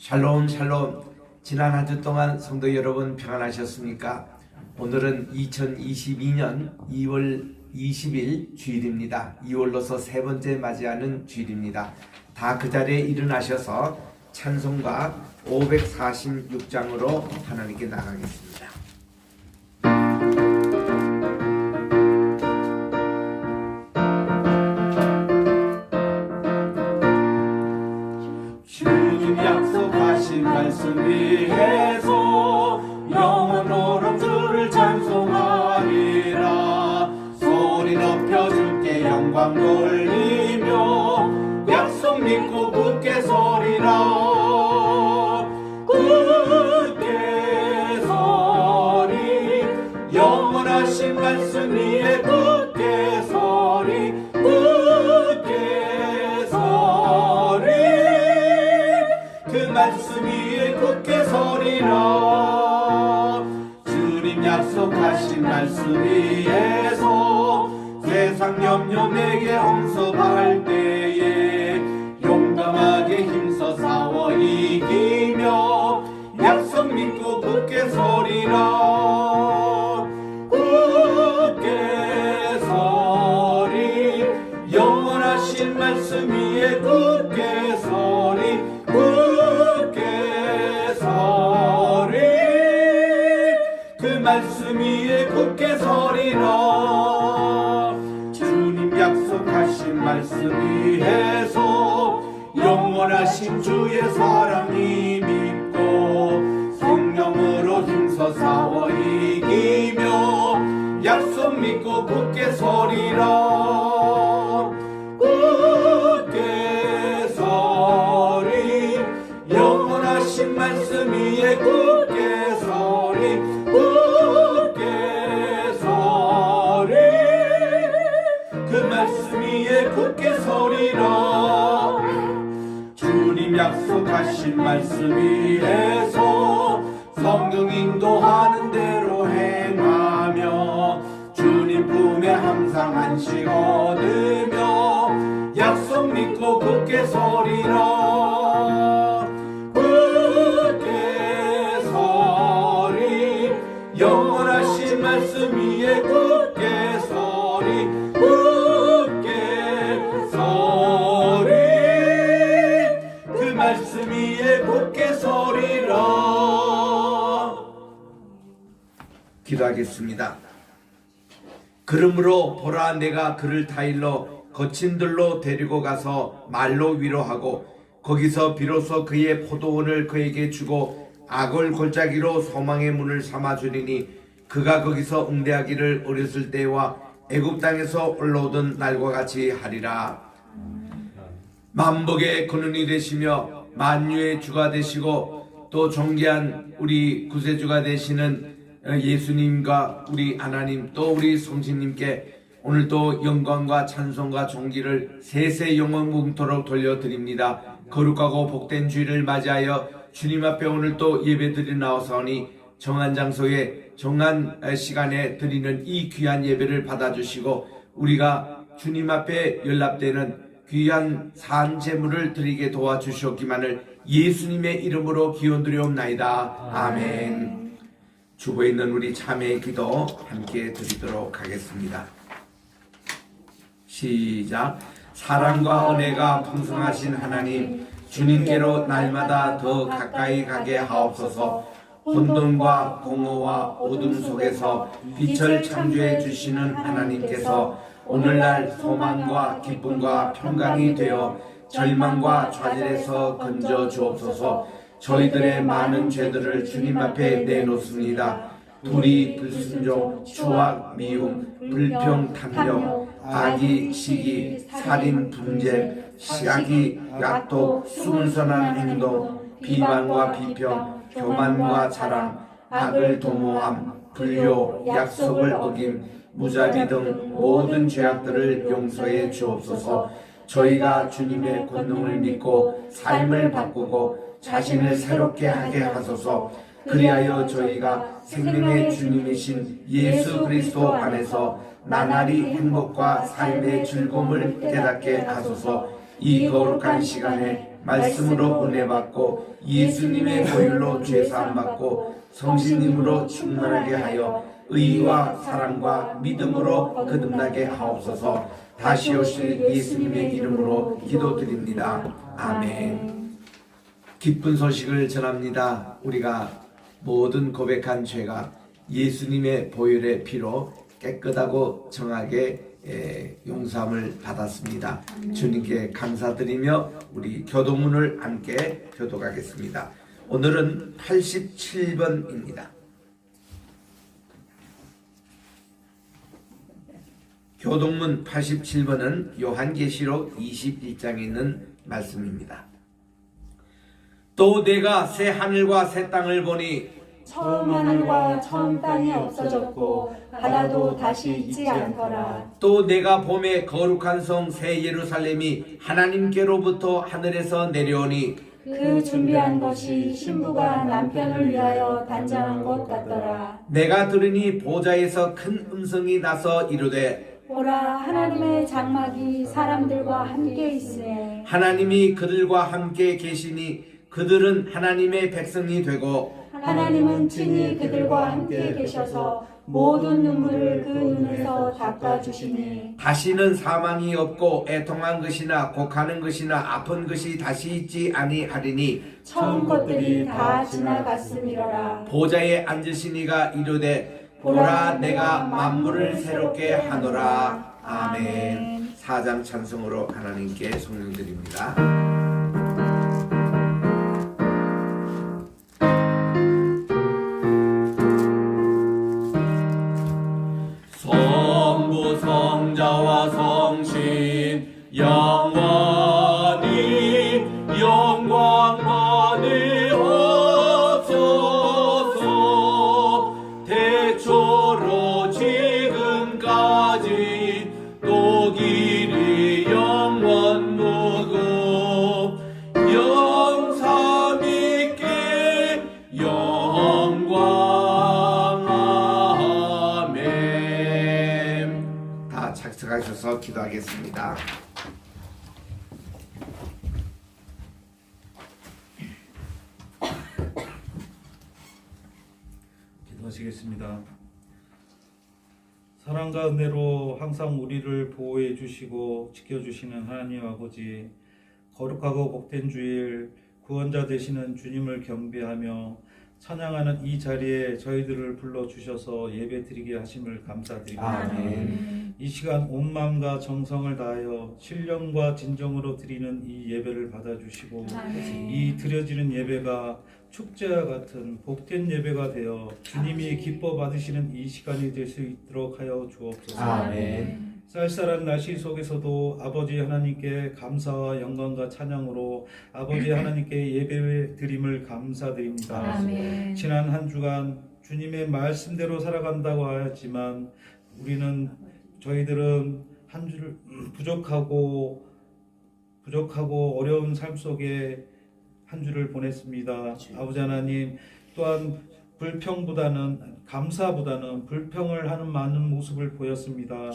샬롬 샬롬. 지난 한 주 동안 성도 여러분 평안하셨습니까? 오늘은 2022년 2월 20일 주일입니다. 2월로서 세 번째 맞이하는 주일입니다. 다 그 자리에 일어나셔서 찬송가 546장으로 하나님께 나가겠습니다. 주님 약속하신 말씀 위에서 영원토록 주를 찬송하리라. 소리 높여 주께 영광 돌리며 약속 믿고 굳게 서리라. 굳게 서리 영원하신 말씀 위에 굳게 서리. 굳게 서리 그 말씀 위에 굳게 서리라. 주님 약속하신 말씀 위에서 세상 염려 내게 엄습할 때에 용감하게 힘써 싸워 이기며 약속 믿고 굳게 서리라. 굳게 서리 영원하신 말씀 위에 굳게 서리. 굳게 서리 그 말씀 위에 굳게 서리라. 주님 약속하신 말씀 위에서 영원하신 주의 사랑이 믿고 성령으로 힘써 싸워 이기며 약속 믿고 굳게 서리라. 굳게 서리 영원하신 말씀 위에 굳게 서리. 굳게 서리 그 말씀 위에 굳게 서리라. 주님 약속하신 말씀 위에서 성령 인도하는 대로 행하며 주님 품에 항상 안식 얻으며 약속 믿고 굳게 서리라. 굳게 서리 영원하신 말씀 위에 굳게 서리. 굳게 서리 그 말씀 위에 굳게 서리라. 기도하겠습니다. 그러므로 보라, 내가 그를 타일러 거친 들로 데리고 가서 말로 위로하고 거기서 비로소 그의 포도원을 그에게 주고 악을 골짜기로 소망의 문을 삼아주리니 그가 거기서 응대하기를 어렸을 때와 애굽 땅에서 올라오던 날과 같이 하리라. 만복의 근원이 되시며 만유의 주가 되시고 또 존귀한 우리 구세주가 되시는 예수님과 우리 하나님 또 우리 성신님께 오늘도 영광과 찬송과 존귀를 세세 영원 뭉토록 돌려드립니다. 거룩하고 복된 주일을 맞이하여 주님 앞에 오늘 또 예배드리 나오사오니 정한 장소에 정한 시간에 드리는 이 귀한 예배를 받아주시고 우리가 주님 앞에 연락되는 귀한 산 제물을 드리게 도와주시옵기만을 예수님의 이름으로 기원드리옵나이다. 아멘. 주보에 있는 우리 참회의 기도 함께 드리도록 하겠습니다. 시작. 사랑과 은혜가 풍성하신 하나님, 주님께로 날마다 더 가까이 가게 하옵소서. 혼돈과 공허와 어둠 속에서 빛을 창조해 주시는 하나님께서 오늘날 소망과 기쁨과 평강이 되어 절망과 좌절에서 건져 주옵소서. 저희들의 많은 죄들을 주님 앞에 내놓습니다. 불의, 불순종, 추악, 미움, 불평, 탐욕, 악의, 시기, 살인, 분쟁, 시악이, 약독, 순선한 행동, 비방과 비평, 교만과 자랑, 악을 도모함, 불효, 약속을 어김, 무자비 등 모든 죄악들을 용서해 주옵소서. 저희가 주님의 권능을 믿고 삶을 바꾸고 자신을 새롭게 하게 하소서. 그리하여 저희가 생명의 주님이신 예수 그리스도 안에서 나날이 행복과 삶의 즐거움을 깨닫게 하소서. 이 거룩한 시간에 말씀으로 은혜 받고 예수님의 보혈로 죄 사함 받고 성신님으로 충만하게 하여 의와 사랑과 믿음으로 거듭나게 하옵소서. 다시 오실 예수님의 이름으로 기도드립니다. 아멘. 기쁜 소식을 전합니다. 우리가 모든 고백한 죄가 예수님의 보혈의 피로 깨끗하고 정하게 용서함을 받았습니다. 주님께 감사드리며 우리 교도문을 함께 교독하겠습니다. 오늘은 87번입니다. 교독문 87번은 요한계시록 21장에 있는 말씀입니다. 또 내가 새 하늘과 새 땅을 보니 처음 하늘과 처음 땅이 없어졌고 바다도 다시 있지 않더라. 또 내가 봄에 거룩한 성 새 예루살렘이 하나님께로부터 하늘에서 내려오니 그 준비한 것이 신부가 남편을 위하여 단장한 것 같더라. 내가 들으니 보좌에서 큰 음성이 나서 이르되 보라, 하나님의 장막이 사람들과 함께 있으니 하나님이 그들과 함께 계시니 그들은 하나님의 백성이 되고 하나님은 친히 그들과 함께 계셔서 모든 눈물을 그 눈에서 닦아주시니 다시는 사망이 없고 애통한 것이나 곡하는 것이나 아픈 것이 다시 있지 아니하리니 처음 것들이 다 지나갔음이로라. 보좌에 앉으신 이가 이르되 보라 내가 만물을 새롭게 하노라. 아멘. 4장 찬송으로 하나님께 성령드립니다. 성부 성자와 성신 영원히 영광 받으옵소서. 태초로 지금까지 또 길이 영원 무궁 영삼위께 영광. 아멘. 다 착석하셔서 기도하겠습니다. 기도하시겠습니다. 사랑과 은혜로 항상 우리를 보호해 주시고 지켜주시는 하나님 아버지, 거룩하고 복된 주일 구원자 되시는 주님을 경배하며 찬양하는 이 자리에 저희들을 불러주셔서 예배드리게 하심을 감사드립니다. 아멘. 이 시간 온 마음과 정성을 다하여 신령과 진정으로 드리는 이 예배를 받아주시고 이 드려지는 예배가 축제와 같은 복된 예배가 되어 주님이 기뻐 받으시는 이 시간이 될 수 있도록 하여 주옵소서. 아멘. 쌀쌀한 날씨 속에서도 아버지 하나님께 감사와 영광과 찬양으로 아버지 하나님께 예배 드림을 감사드립니다. 아멘. 지난 한 주간 주님의 말씀대로 살아간다고 하였지만 저희들은 한 주를 부족하고 어려운 삶 속에 한 주를 보냈습니다. 아버지 하나님, 또한 감사보다는 불평을 하는 많은 모습을 보였습니다.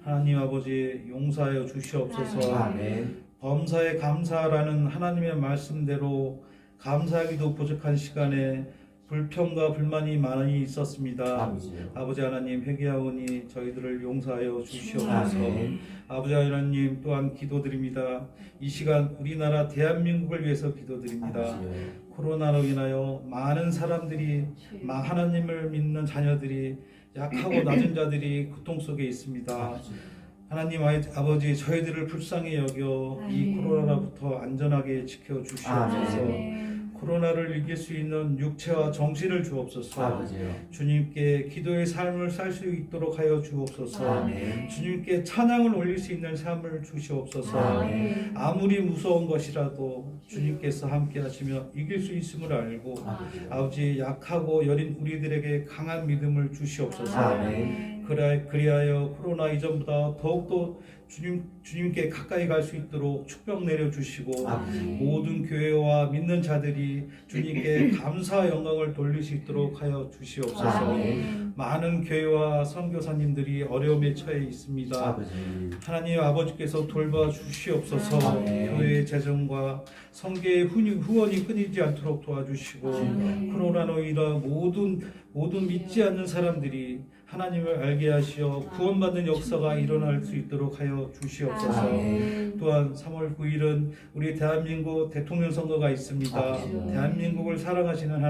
하나님 아버지, 용서하여 주시옵소서. 아멘. 범사에 감사라는 하나님의 말씀대로 감사하기도 부족한 시간에 불평과 불만이 많이 있었습니다. 아버지 하나님, 회개하오니 저희들을 용서하여 주시옵소서. 아멘. 아버지 하나님, 또한 기도드립니다. 이 시간 우리나라 대한민국을 위해서 기도드립니다. 코로나로 인하여 많은 사람들이, 하나님을 믿는 자녀들이, 약하고 낮은 자들이 고통 속에 있습니다. 하나님 아버지, 저희들을 불쌍히 여겨 이 코로나로부터 안전하게 지켜주시옵소서. 코로나를 이길 수 있는 육체와 정신을 주옵소서. 주님께 기도의 삶을 살 수 있도록 하여 주옵소서. 아멘. 주님께 찬양을 올릴 수 있는 삶을 주시옵소서. 아멘. 아무리 무서운 것이라도 주님께서 함께 하시며 이길 수 있음을 알고 아버지, 약하고 여린 우리들에게 강한 믿음을 주시옵소서. 아멘. 그리하여 코로나 이전보다 더욱더 주님께 가까이 갈 수 있도록 축복 내려 주시고 아멘. 모든 교회와 믿는 자들이 주님께 감사 영광을 돌릴 수 있도록 하여 주시옵소서. 아멘. 많은 교회와 선교사님들이 어려움에 처해 있습니다. 아버지. 하나님 아버지께서 돌봐 주시옵소서. 아멘. 교회의 재정과 성계의 후원이 끊이지 않도록 도와주시고 코로나로 인한 모든 믿지 않는 사람들이 하나님을 알게 하시어 구원받는 역사가 일어날 수 있도록 하여 주시옵소서. 아멘. 또한 3월 9일은 우리 대한민국 대통령 선거가 있습니다. 아멘. 대한민국을 사랑하시는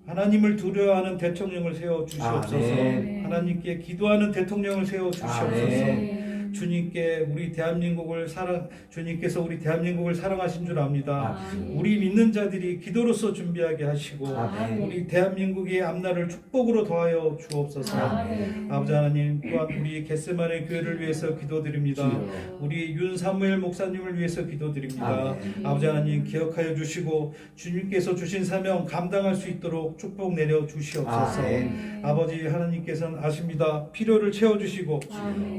하나님을 두려워하는 대통령을 세워 주시옵소서. 아멘. 하나님께 기도하는 대통령을 세워 주시옵소서. 아멘. 주님께서 우리 대한민국을 사랑하신 줄 압니다. 아멘. 우리 믿는 자들이 기도로서 준비하게 하시고 아멘. 우리 대한민국의 앞날을 축복으로 더하여 주옵소서. 아멘. 아버지 하나님, 또한 우리 겟세마네 교회를 위해서 기도드립니다. 주여. 우리 윤사무엘 목사님을 위해서 기도드립니다. 아멘. 아버지 하나님, 기억하여 주시고 주님께서 주신 사명 감당할 수 있도록 축복 내려 주시옵소서. 아멘. 아버지 하나님께서는 아십니다. 필요를 채워주시고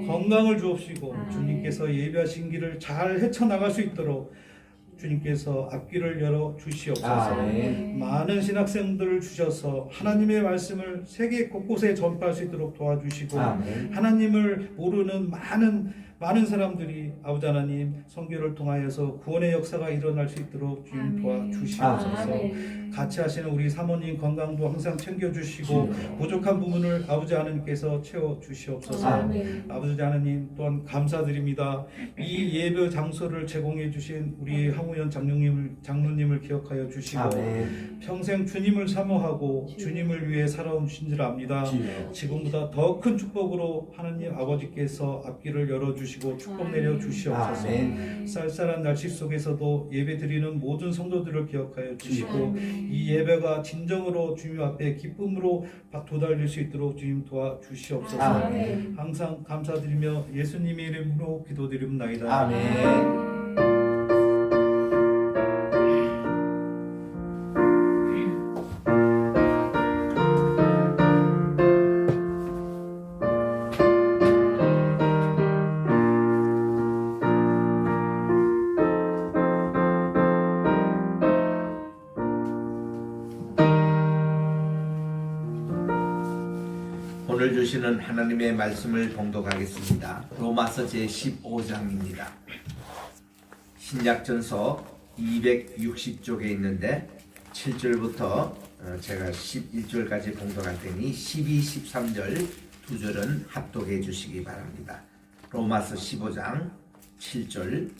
건강을 주옵시고 주님께서 예비하신 길을 잘 헤쳐나갈 수 있도록 주님께서 앞길을 열어 주시옵소서. 아멘. 많은 신학생들을 주셔서 하나님의 말씀을 세계 곳곳에 전파할 수 있도록 도와주시고 아멘. 하나님을 모르는 많은 사람들이 아버지 하나님 선교를 통하여서 구원의 역사가 일어날 수 있도록 주님 도와주시옵소서. 같이 하시는 우리 사모님 건강도 항상 챙겨주시고 부족한 부분을 아버지 하나님께서 채워주시옵소서. 아버지 하나님 또한 감사드립니다. 이 예배 장소를 제공해 주신 우리 항우연 장로님을 기억하여 주시고 아멘. 평생 주님을 사모하고 주님을 위해 살아오신 줄 압니다. 주여. 지금보다 더 큰 축복으로 하나님 아버지께서 앞길을 열어주시고 축복 내려 주시옵소서. 아멘. 쌀쌀한 날씨 속에서도 예배드리는 모든 성도들을 기억하여 주시고 이 예배가 진정으로 주님 앞에 기쁨으로 도달릴 수 있도록 주님 도와주시옵소서. 아멘. 항상 감사드리며 예수님의 이름으로 기도드립니다. 아멘. 오늘 주시는 하나님의 말씀을 봉독하겠습니다. 로마서 제15장입니다. 신약전서 260쪽에 있는데 7절부터 제가 11절까지 봉독할 테니 12, 13절 두 절은 합독해 주시기 바랍니다. 로마서 15장 7절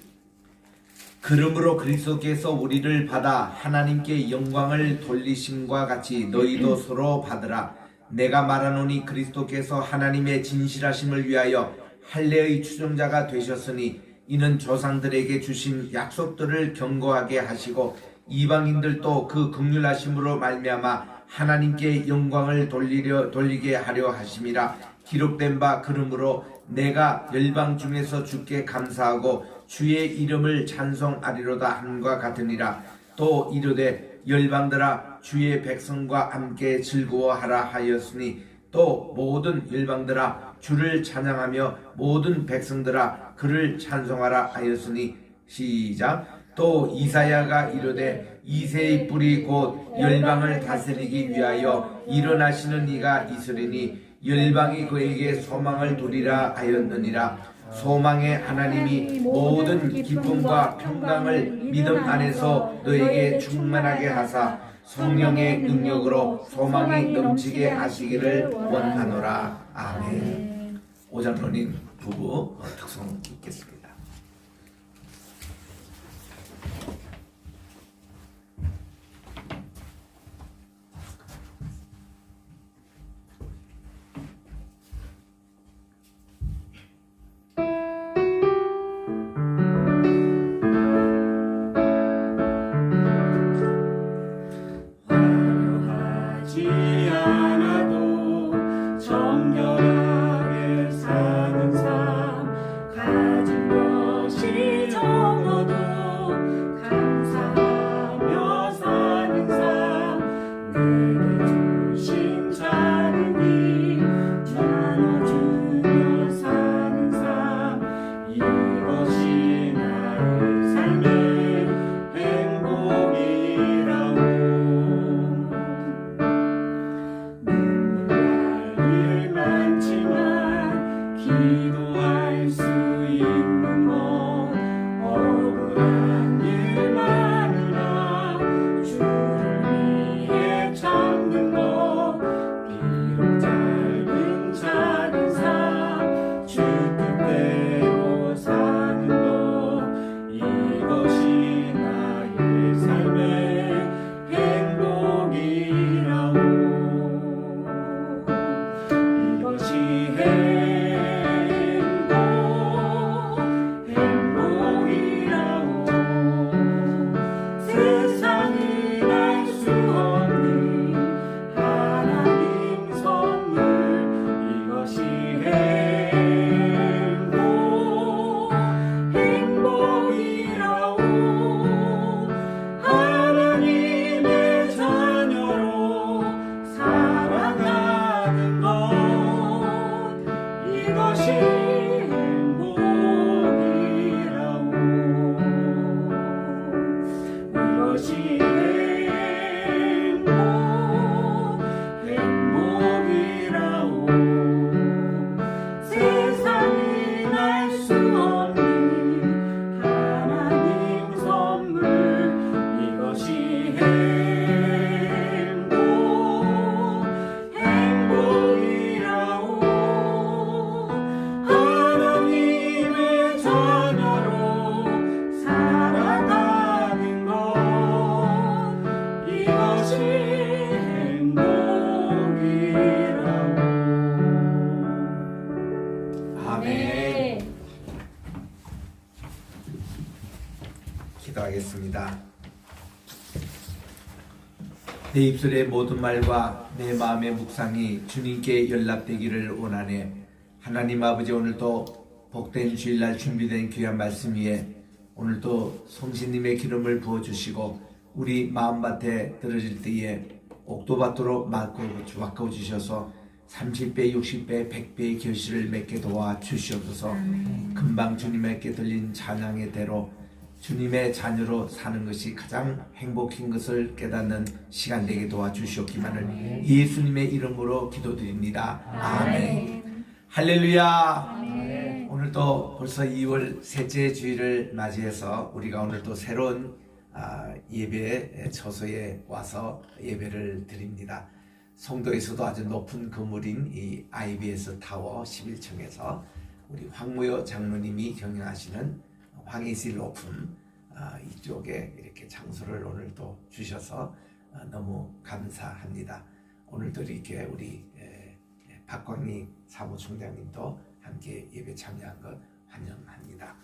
그러므로 그리스도께서 우리를 받아 하나님께 영광을 돌리심과 같이 너희도 서로 받으라. 내가 말하노니 그리스도께서 하나님의 진실하심을 위하여 할례의 추종자가 되셨으니 이는 조상들에게 주신 약속들을 견고하게 하시고 이방인들도 그 긍휼하심으로 말미암아 하나님께 영광을 돌리게 하려 하심이라. 기록된 바 그러므로 내가 열방 중에서 주께 감사하고 주의 이름을 찬송하리로다 함과 같으니라. 또 이르되 열방들아 주의 백성과 함께 즐거워하라 하였으니 또 모든 열방들아 주를 찬양하며 모든 백성들아 그를 찬송하라 하였으니 시작. 또 이사야가 이르되 이새의 뿔이 곧 열방을 다스리기 위하여 일어나시는 이가 있으리니 열방이 그에게 소망을 두리라 하였느니라. 소망의 하나님이 모든 기쁨과 평강을 믿음 안에서 너에게 충만하게 하사 성령의 능력으로 소망이 넘치게 하시기를 원하노라. 아멘. 오장로님 부부 특송 읽겠습니다. 화려하지 않아도 정결하게 사는 삶 가진 기도합니다. 내 입술의 모든 말과 내 마음의 묵상이 주님께 연락되기를 원하네. 하나님 아버지, 오늘도 복된 주일날 준비된 귀한 말씀 위에 오늘도 성신님의 기름을 부어주시고 우리 마음밭에 들어질 때에 옥도밭으로 바꿔 주셔서 30배, 60배, 100배의 결실을 맺게 도와 주시옵소서. 금방 주님에게 들린 찬양의 대로 주님의 자녀로 사는 것이 가장 행복한 것을 깨닫는 시간 되게 도와 주시옵기만을 예수님의 이름으로 기도드립니다. 아멘. 할렐루야. 오늘 또 벌써 2월 셋째 주일을 맞이해서 우리가 오늘 또 새로운 예배 처소에 와서 예배를 드립니다. 송도에서도 아주 높은 건물인 이 IBS 타워 11층에서 우리 황무여 장로님이 경영하시는 황희실 높은 이쪽에 이렇게 장소를 오늘 또 주셔서 너무 감사합니다. 오늘도 이렇게 우리 박광희 사무총장님도 함께 예배 참여한 것 환영합니다.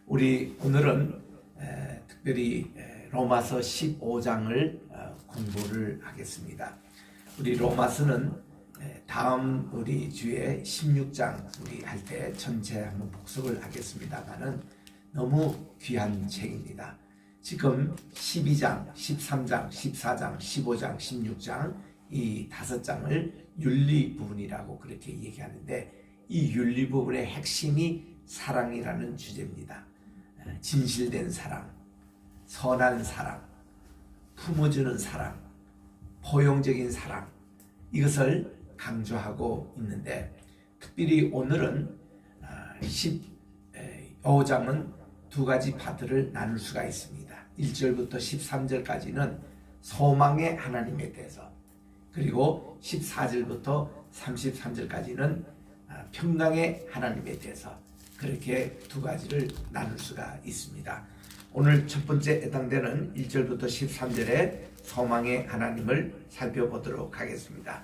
우리 오늘은 특별히 로마서 15장을 공부를 하겠습니다. 우리 로마서는 다음 우리 주에 16장 우리 할 때 전체 한번 복습을 하겠습니다만은 너무 귀한 책입니다. 지금 12장, 13장, 14장, 15장, 16장 이 5장을 윤리 부분이라고 그렇게 얘기하는데 이 윤리 부분의 핵심이 사랑이라는 주제입니다. 진실된 사랑, 선한 사랑, 품어주는 사랑, 포용적인 사랑, 이것을 강조하고 있는데 특별히 오늘은 15장은 두 가지 파트를 나눌 수가 있습니다. 1절부터 13절까지는 소망의 하나님에 대해서, 그리고 14절부터 33절까지는 평강의 하나님에 대해서 그렇게 두 가지를 나눌 수가 있습니다. 오늘 첫 번째 해당되는 1절부터 13절의 소망의 하나님을 살펴보도록 하겠습니다.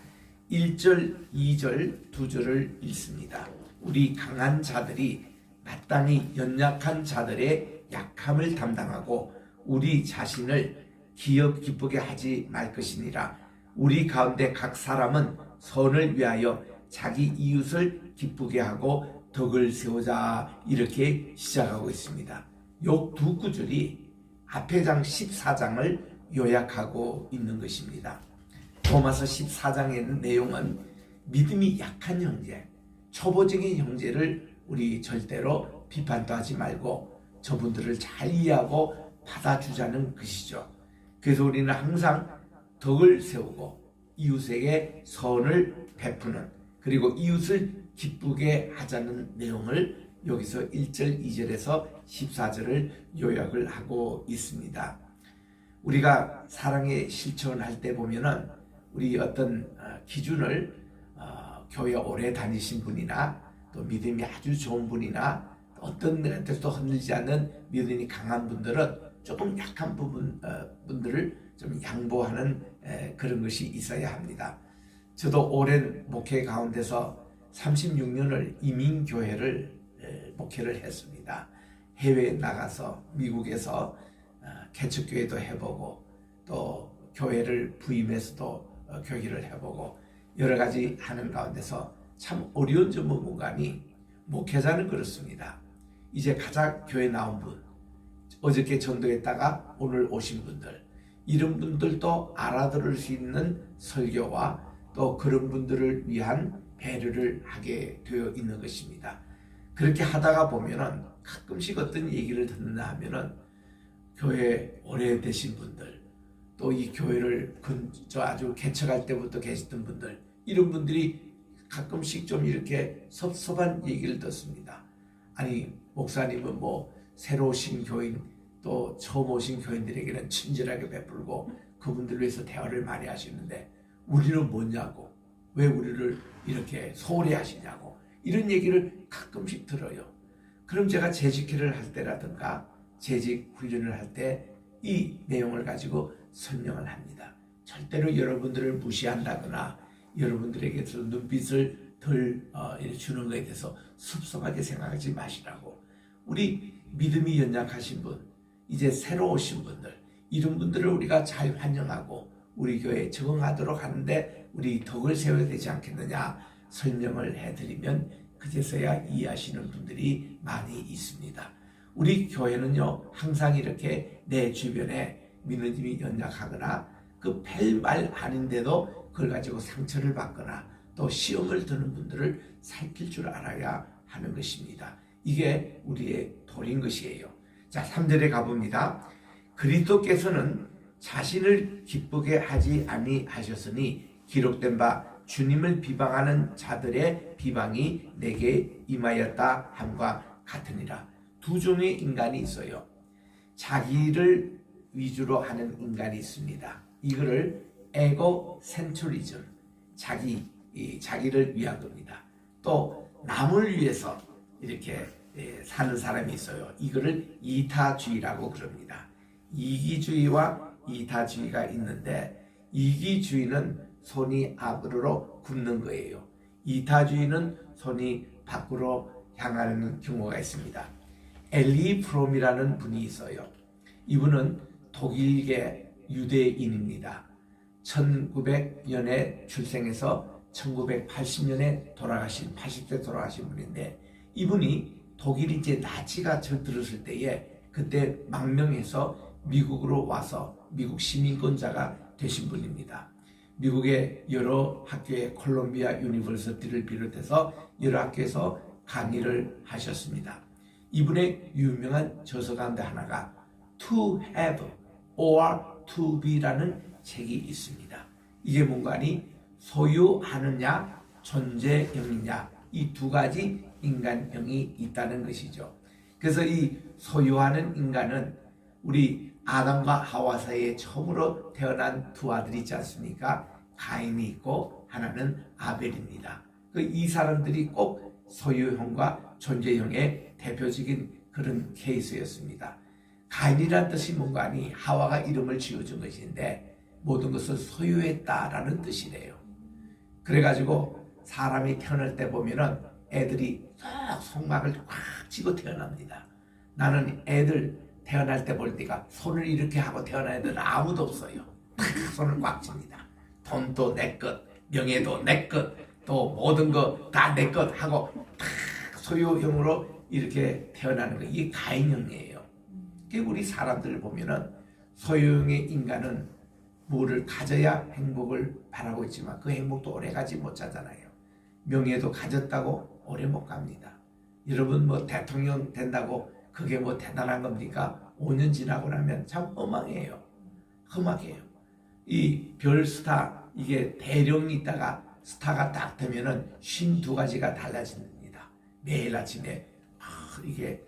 1절, 2절, 2절을 읽습니다. 우리 강한 자들이 마땅히 연약한 자들의 약함을 담당하고 우리 자신을 기쁘게 하지 말 것이니라. 우리 가운데 각 사람은 선을 위하여 자기 이웃을 기쁘게 하고 덕을 세우자, 이렇게 시작하고 있습니다. 요 두 구절이 앞에 장 14장을 요약하고 있는 것입니다. 로마서 14장의 내용은 믿음이 약한 형제, 초보적인 형제를 우리 절대로 비판도 하지 말고 저분들을 잘 이해하고 받아주자는 것이죠. 그래서 우리는 항상 덕을 세우고 이웃에게 선을 베푸는, 그리고 이웃을 기쁘게 하자는 내용을 여기서 1절, 2절에서 14절을 요약을 하고 있습니다. 우리가 사랑의 실천할 때 보면은 우리 어떤 기준을 교회 오래 다니신 분이나 또 믿음이 아주 좋은 분이나 어떤 데도 흔들리지 않는 믿음이 강한 분들은 조금 약한 분들을 좀 양보하는 그런 것이 있어야 합니다. 저도 오랜 목회 가운데서 36년을 이민교회를 목회를 했습니다. 해외에 나가서 미국에서 개척교회도 해보고 또 교회를 부임해서도 교회를 해보고 여러 가지 하는 가운데서 참 어려운 점은 뭐가니, 목회자는 그렇습니다. 이제 가장 교회 나온 분, 어저께 전도했다가 오늘 오신 분들, 이런 분들도 알아들을 수 있는 설교와 또 그런 분들을 위한 배려를 하게 되어 있는 것입니다. 그렇게 하다가 보면은 가끔씩 어떤 얘기를 듣는다 하면은 교회 오래되신 분들, 또 이 교회를 아주 개척할 때부터 계시던 분들, 이런 분들이 가끔씩 좀 이렇게 섭섭한 얘기를 듣습니다. 아니, 목사님은 뭐 새로 오신 교인 또 처음 오신 교인들에게는 친절하게 베풀고 그분들을 위해서 대화를 많이 하시는데 우리는 뭐냐고, 왜 우리를 이렇게 소홀히 하시냐고, 이런 얘기를 가끔씩 들어요. 그럼 제가 재직회를 할 때라든가 재직 훈련을 할 때 이 내용을 가지고 설명을 합니다. 절대로 여러분들을 무시한다거나 여러분들에게서 눈빛을 덜 주는 것에 대해서 섭섭하게 생각하지 마시라고. 우리 믿음이 연약하신 분, 이제 새로 오신 분들, 이런 분들을 우리가 잘 환영하고 우리 교회에 적응하도록 하는데 우리 덕을 세워야 되지 않겠느냐 설명을 해드리면 그제서야 이해하시는 분들이 많이 있습니다. 우리 교회는요 항상 이렇게 내 주변에 믿음이 연약하거나 그 펠말 아닌데도 그걸 가지고 상처를 받거나 또 시험을 드는 분들을 살필 줄 알아야 하는 것입니다. 이게 우리의 도리인 것이에요. 자, 3절에 가봅니다. 그리스도께서는 자신을 기쁘게 하지 아니하셨으니 기록된 바 주님을 비방하는 자들의 비방이 내게 임하였다 함과 같으니라. 두 종의 인간이 있어요. 자기를 위주로 하는 인간이 있습니다. 이거를 에고 센트리즘, 자기를 위한 겁니다. 또 남을 위해서 이렇게 사는 사람이 있어요. 이거를 이타주의라고 그럽니다. 이기주의와 이타주의가 있는데 이기주의는 손이 앞으로 굽는 거예요. 이타주의는 손이 밖으로 향하는 경우가 있습니다. 엘리 프롬이라는 분이 있어요. 이분은 독일계 유대인입니다. 1900년에 출생해서 1980년에 돌아가신 80대 돌아가신 분인데 이분이 독일이 이제 나치가 들었을 때에 그때 망명해서 미국으로 와서 미국 시민권자가 되신 분입니다. 미국의 여러 학교의 콜롬비아 유니버시티를 비롯해서 여러 학교에서 강의를 하셨습니다. 이분의 유명한 저서 가운데 하나가 To Have or To Be라는 책이 있습니다. 이게 뭔가니 소유하느냐 존재형이냐 이 두 가지 인간형이 있다는 것이죠. 그래서 이 소유하는 인간은 우리 아담과 하와 사이에 처음으로 태어난 두 아들이 있지 않습니까? 가인이 있고 하나는 아벨입니다. 이 사람들이 꼭 소유형과 존재형의 대표적인 그런 케이스였습니다. 가인이란 뜻이 뭔가 하니 하와가 이름을 지어준 것인데 모든 것을 소유했다라는 뜻이래요. 그래가지고 사람이 태어날 때 보면은 애들이 속막을 꽉 쥐고 태어납니다. 나는 애들 태어날 때 볼 때가 손을 이렇게 하고 태어난 애들은 아무도 없어요. 손을 꽉 쥡니다. 돈도 내 것, 명예도 내 것, 또 모든 거 다 내 것 하고 소유형으로 이렇게 태어나는 거 이게 가인형이에요. 우리 사람들을 보면은 소유형의 인간은 뭐를 가져야 행복을 바라고 있지만 그 행복도 오래 가지 못하잖아요. 명예도 가졌다고 오래 못 갑니다. 여러분 뭐 대통령 된다고 그게 뭐 대단한 겁니까? 5년 지나고 나면 참 허망해요. 험하게요. 이 별 스타 이게 대령이 있다가 스타가 딱 되면은 52가지가 달라집니다. 매일 아침에 이게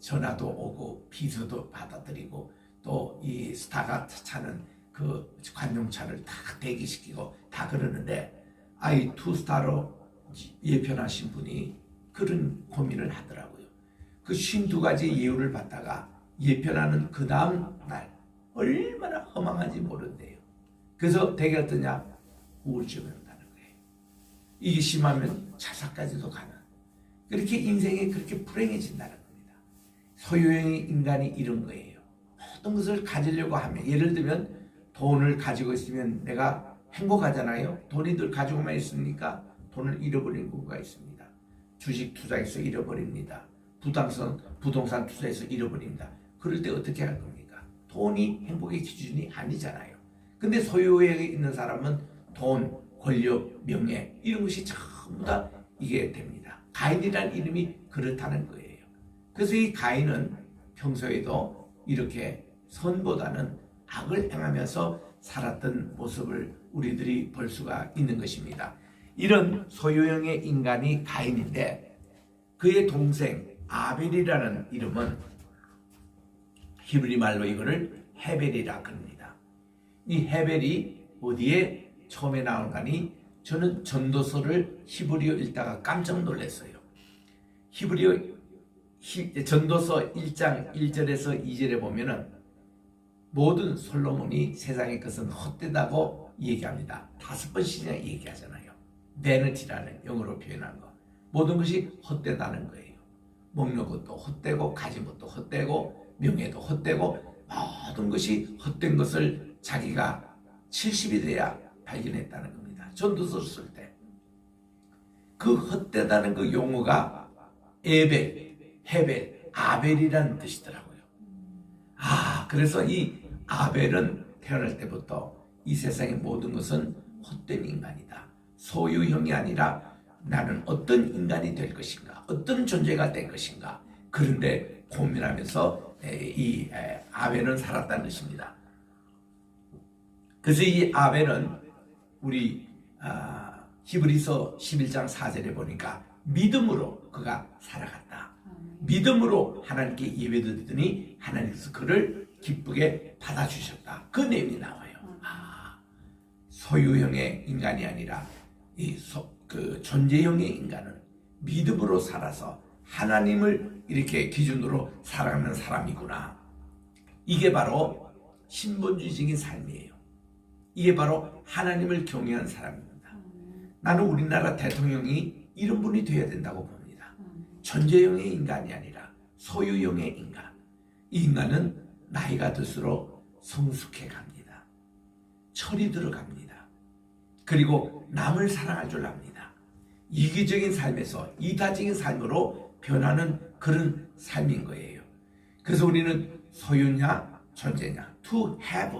전화도 오고 비서도 받아들이고 또 이 스타가 차는 그 관용차를 다 대기시키고 다 그러는데 아이 투스타로 예편하신 분이 그런 고민을 하더라고요. 그 52가지 예우를 받다가 예편하는 그 다음 날 얼마나 허망한지 모른대요. 그래서 되게 어떠냐? 우울증을 온다는 거예요. 이게 심하면 자살까지도 가는. 그렇게 인생이 그렇게 불행해진다는 겁니다. 소유형의 인간이 이런 거예요. 모든 것을 가지려고 하면 예를 들면 돈을 가지고 있으면 내가 행복하잖아요. 돈이 늘 가지고만 있으니까 돈을 잃어버리는 경우가 있습니다. 주식 투자해서 잃어버립니다. 부동산 투자해서 잃어버립니다. 그럴 때 어떻게 할 겁니까? 돈이 행복의 기준이 아니잖아요. 근데 소유에 있는 사람은 돈, 권력, 명예 이런 것이 전부 다 이게 됩니다. 가인이라는 이름이 그렇다는 거예요. 그래서 이 가인은 평소에도 이렇게 선보다는 악을 행하면서 살았던 모습을 우리들이 볼 수가 있는 것입니다. 이런 소유형의 인간이 가인인데 그의 동생 아벨이라는 이름은 히브리 말로 이거를 헤벨이라 그럽니다. 이 헤벨이 어디에 처음에 나온가니 저는 전도서를 히브리어 읽다가 깜짝 놀랐어요. 전도서 1장 1절에서 2절에 보면은 모든 솔로몬이 세상의 것은 헛되다고 얘기합니다. 5번씩이나 얘기하잖아요. 베너티라는 영어로 표현한 거. 모든 것이 헛되다는 거예요. 먹는 것도 헛되고 가진 것도 헛되고 명예도 헛되고 모든 것이 헛된 것을 자기가 70이 돼야 발견했다는 겁니다. 전도서 쓸 때 그 헛되다는 그 용어가 에벨, 헤벨, 아벨이라는 뜻이더라고요. 그래서 이 아벨은 태어날 때부터 이 세상의 모든 것은 헛된 인간이다. 소유형이 아니라 나는 어떤 인간이 될 것인가, 어떤 존재가 될 것인가. 그런데 고민하면서 이 아벨은 살았다는 것입니다. 그래서 이 아벨은 우리 히브리서 11장 4절에 보니까 믿음으로 그가 살아갔다. 믿음으로 하나님께 예배드리더니 하나님께서 그를 기쁘게 받아주셨다. 그 내용이 나와요. 소유형의 인간이 아니라 그 존재형의 인간은 믿음으로 살아서 하나님을 이렇게 기준으로 살아가는 사람이구나. 이게 바로 신본주의적인 삶이에요. 이게 바로 하나님을 경외하는 사람입니다. 나는 우리나라 대통령이 이런 분이 되어야 된다고 봅니다. 존재형의 인간이 아니라 소유형의 인간. 이 인간은 나이가 들수록 성숙해 갑니다. 철이 들어갑니다. 그리고 남을 사랑할 줄 압니다. 이기적인 삶에서 이타적인 삶으로 변하는 그런 삶인 거예요. 그래서 우리는 소유냐 존재냐, to have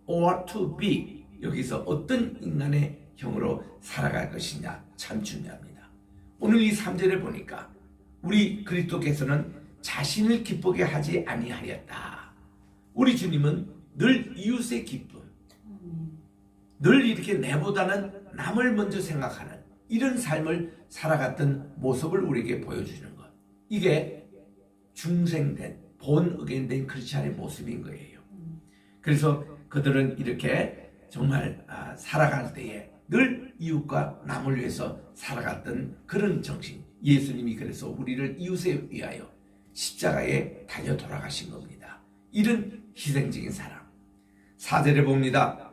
or to be, 여기서 어떤 인간의 형으로 살아갈 것이냐 참 중요합니다. 오늘 이 3절에 보니까 우리 그리스도께서는 자신을 기쁘게 하지 아니하였다. 우리 주님은 늘 이웃의 기쁨, 늘 이렇게 내보다는 남을 먼저 생각하는 이런 삶을 살아갔던 모습을 우리에게 보여주는 것. 이게 중생된 본의견된 크리스찬의 모습인 거예요. 그래서 그들은 이렇게 정말 살아갈 때에 늘 이웃과 남을 위해서 살아갔던 그런 정신. 예수님이 그래서 우리를 이웃에 위하여 십자가에 달려 돌아가신 겁니다. 이런 희생적인 사람. 4절에 봅니다.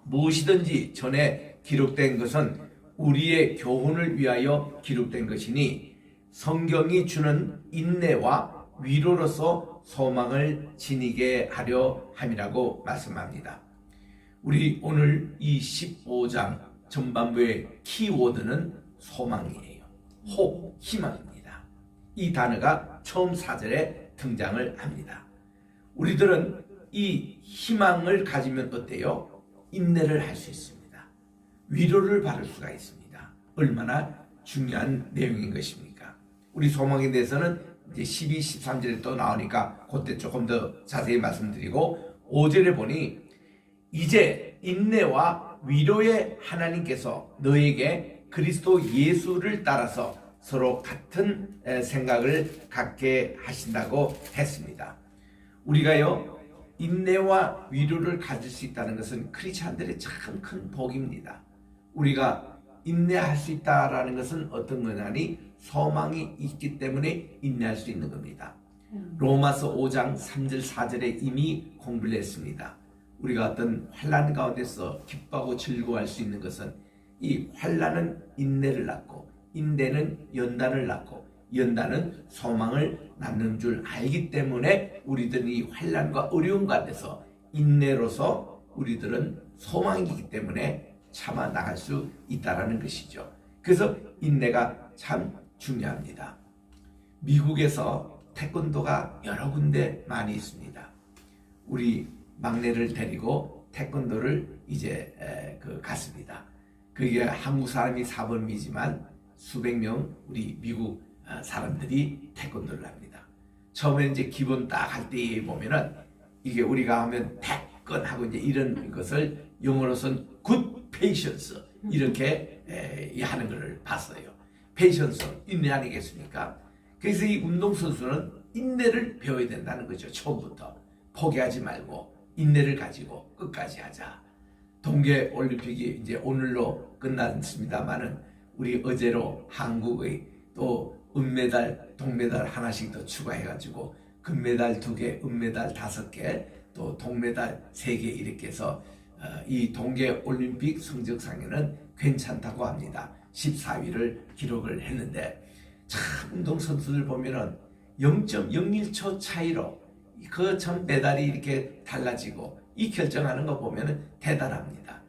무엇이든지 전에 기록된 것은 우리의 교훈을 위하여 기록된 것이니 성경이 주는 인내와 위로로서 소망을 지니게 하려 함이라고 말씀합니다. 우리 오늘 이 15장 전반부의 키워드는 소망이에요. hope, 희망입니다. 이 단어가 처음 4절에 등장을 합니다. 우리들은 이 희망을 가지면 어때요? 인내를 할 수 있습니다. 위로를 받을 수가 있습니다. 얼마나 중요한 내용인 것입니까? 우리 소망에 대해서는 이제 12, 13절에 또 나오니까 그때 조금 더 자세히 말씀드리고 5절에 보니 이제 인내와 위로의 하나님께서 너에게 그리스도 예수를 따라서 서로 같은 생각을 갖게 하신다고 했습니다. 우리가요 인내와 위로를 가질 수 있다는 것은 크리스찬들의 참 큰 복입니다. 우리가 인내할 수 있다라는 것은 어떤 거냐니 소망이 있기 때문에 인내할 수 있는 겁니다. 로마서 5장 3절 4절에 이미 공부를 했습니다. 우리가 어떤 환난 가운데서 기뻐하고 즐거워할 수 있는 것은 이 환난은 인내를 낳고 인내는 연단을 낳고 연단은 소망을 낳는 줄 알기 때문에 우리들은 이 환난과 어려움 가운데서 인내로서 우리들은 소망이기 때문에 참아 나갈 수 있다는 것이죠. 그래서 인내가 참 중요합니다. 미국에서 태권도가 여러 군데 많이 있습니다. 우리 막내를 데리고 태권도를 이제 갔습니다. 그게 한국 사람이 사범이지만 수백 명 우리 미국 사람들이 태권도를 합니다. 처음에 이제 기본 딱 할 때 보면은 이게 우리가 하면 태권하고 이제 이런 것을 영어로서는 good patience 이렇게 하는 것을 봤어요. patience 인내 아니겠습니까? 그래서 이 운동선수는 인내를 배워야 된다는 거죠. 처음부터 포기하지 말고 인내를 가지고 끝까지 하자. 동계올림픽이 이제 오늘로 끝났습니다만은 우리 어제로 한국의 또 은메달, 동메달 하나씩 더 추가해가지고 금메달 2개, 은메달 5개, 또 동메달 3개 이렇게 해서 이 동계올림픽 성적상에는 괜찮다고 합니다. 14위를 기록을 했는데 참 운동선수들 보면은 0.01초 차이로 그 참 메달이 이렇게 달라지고 이 결정하는 거 보면은 대단합니다.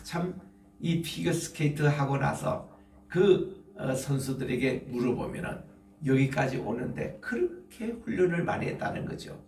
참 이 피겨스케이트 하고 나서 그 선수들에게 물어보면은 여기까지 오는데 그렇게 훈련을 많이 했다는 거죠.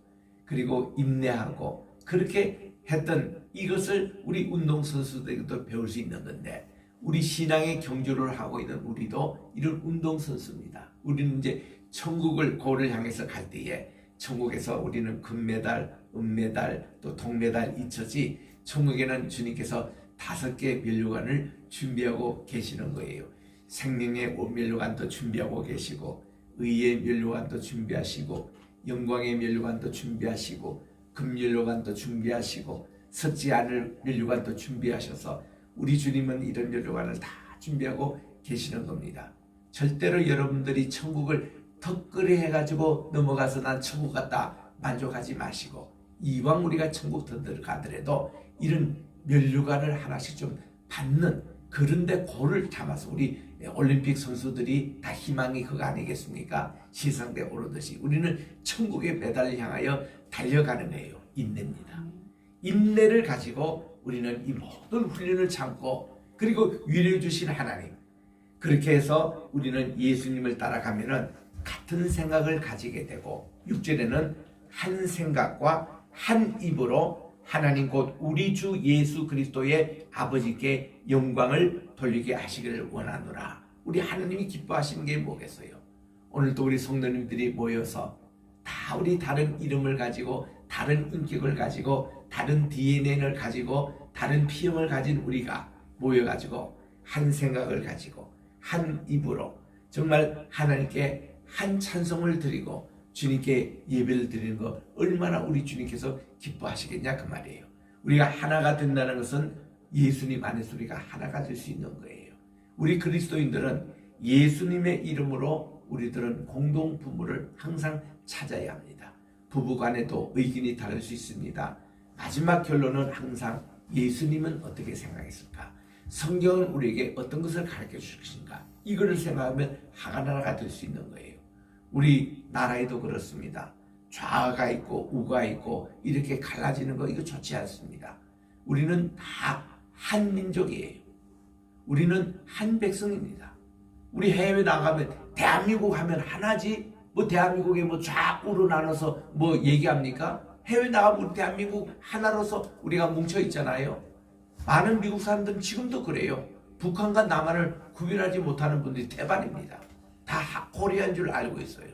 그리고 인내하고 그렇게 했던 이것을 우리 운동선수들에게도 배울 수 있는 건데, 우리 신앙의 경주를 하고 있는 우리도 이런 운동선수입니다. 우리는 이제 천국을 고를 향해서 갈 때에 천국에서 우리는 금메달, 은메달, 또 동메달 잊혀지 천국에는 주님께서 5개 면류관을 준비하고 계시는 거예요. 생명의 면류관도 준비하고 계시고, 의의 면류관도 준비하시고, 영광의 면류관도 준비하시고, 금면류관도 준비하시고, 썩지 않을 면류관도 준비하셔서 우리 주님은 이런 면류관을 다 준비하고 계시는 겁니다. 절대로 여러분들이 천국을 턱걸이 해가지고 넘어가서 난 천국 갔다 만족하지 마시고, 이왕 우리가 천국 들어가더라도 이런 면류관을 하나씩 좀 받는, 그런데 고를 담아서 우리 올림픽 선수들이 다 희망이 그거 아니겠습니까? 시상대 오르듯이 우리는 천국의 메달을 향하여 달려가는 거예요. 인내입니다. 인내를 가지고 우리는 이 모든 훈련을 참고, 그리고 위로해 주신 하나님, 그렇게 해서 우리는 예수님을 따라가면은 같은 생각을 가지게 되고, 6절에는 한 생각과 한 입으로 하나님 곧 우리 주 예수 그리스도의 아버지께 영광을 돌리게 하시기를 원하노라. 우리 하나님이 기뻐하시는 게 뭐겠어요? 오늘도 우리 성도님들이 모여서 다 우리 다른 이름을 가지고, 다른 인격을 가지고, 다른 DNA를 가지고, 다른 피형을 가진 우리가 모여가지고 한 생각을 가지고 한 입으로 정말 하나님께 한 찬송을 드리고 주님께 예배를 드리는 거 얼마나 우리 주님께서 기뻐하시겠냐 그 말이에요. 우리가 하나가 된다는 것은 예수님 안에서 우리가 하나가 될 수 있는 거예요. 우리 그리스도인들은 예수님의 이름으로 우리들은 공동 부모를 항상 찾아야 합니다. 부부간에도 의견이 다를 수 있습니다. 마지막 결론은 항상 예수님은 어떻게 생각했을까? 성경은 우리에게 어떤 것을 가르쳐 줄 것인가? 이거를 생각하면 하나가 될 수 있는 거예요. 우리 나라에도 그렇습니다. 좌가 있고 우가 있고 이렇게 갈라지는 거 이거 좋지 않습니다. 우리는 다 한 민족이에요. 우리는 한 백성입니다. 우리 해외 나가면 대한민국 하면 하나지, 뭐 대한민국에 뭐 좌우로 나눠서 뭐 얘기합니까? 해외 나가면 우리 대한민국 하나로서 우리가 뭉쳐 있잖아요. 많은 미국 사람들은 지금도 그래요. 북한과 남한을 구별하지 못하는 분들이 대반입니다. 다 코리아인 줄 알고 있어요.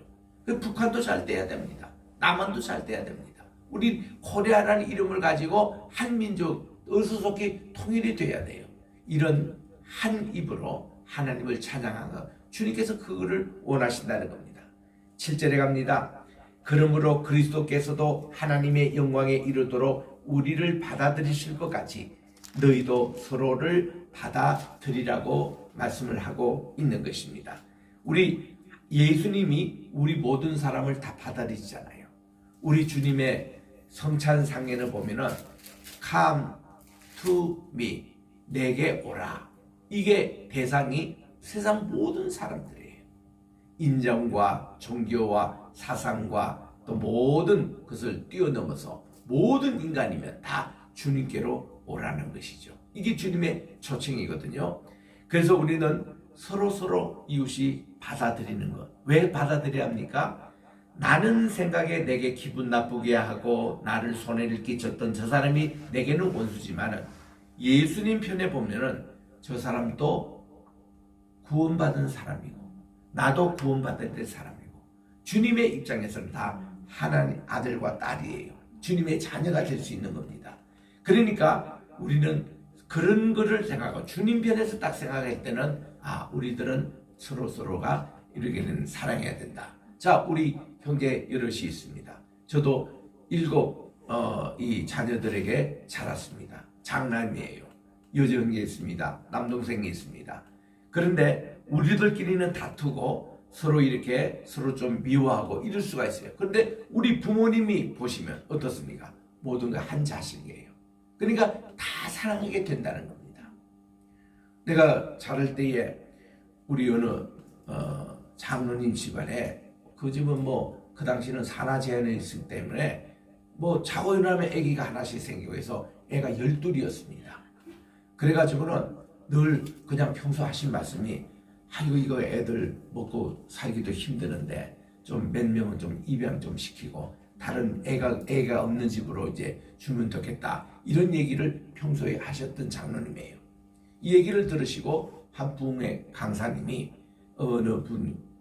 북한도 잘 돼야 됩니다. 남한도 잘 돼야 됩니다. 우리 코리아라는 이름을 가지고 한 민족 어수속히 통일이 돼야 돼요. 이런 한 입으로 하나님을 찬양한 것, 주님께서 그거를 원하신다는 겁니다. 7절에 갑니다. 그러므로 그리스도께서도 하나님의 영광에 이르도록 우리를 받아들이실 것 같이 너희도 서로를 받아들이라고 말씀을 하고 있는 것입니다. 우리 예수님이 우리 모든 사람을 다 받아들이잖아요. 우리 주님의 성찬상에는 보면은 Come to me, 내게 오라. 이게 대상이 세상 모든 사람들이에요. 인정과 종교와 사상과 또 모든 것을 뛰어넘어서 모든 인간이면 다 주님께로 오라는 것이죠. 이게 주님의 초청이거든요. 그래서 우리는 서로 이웃이 받아들이는 것. 왜 받아들여야 합니까? 나는 생각에 내게 기분 나쁘게 하고 나를 손해를 끼쳤던 저 사람이 내게는 원수지만은 예수님 편에 보면은 저 사람도 구원받은 사람이고 나도 구원받아야 될 사람이고 주님의 입장에서는 다 하나님 아들과 딸이에요. 주님의 자녀가 될 수 있는 겁니다. 그러니까 우리는 그런 거를 생각하고 주님 편에서 딱 생각할 때는 우리들은 서로가 이렇게는 사랑해야 된다. 자, 우리 형제 여럿이 있습니다. 저도 7 이 자녀들에게 자랐습니다. 장남이에요. 여자 형제 있습니다. 남동생이 있습니다. 그런데 우리들끼리는 다투고 서로 이렇게 서로 좀 미워하고 이럴 수가 있어요. 그런데 우리 부모님이 보시면 어떻습니까? 모든 거 한 자식이에요. 그러니까 다 사랑하게 된다는 겁니다. 내가 자랄 때에 우리 어느 장로님 집안에 그 집은 뭐 그 당시는 산하 제한이 있기 때문에 뭐 자고 일어나면 아기가 하나씩 생기고 해서 애가 12이었습니다. 그래가지고는 늘 그냥 평소 하신 말씀이 아이고 이거 애들 먹고 살기도 힘드는데 좀 몇 명은 좀 입양 좀 시키고 다른 애가 없는 집으로 이제 주면 좋겠다, 이런 얘기를 평소에 하셨던 장로님이에요. 이 얘기를 들으시고 한 부흥의 강사님이 어느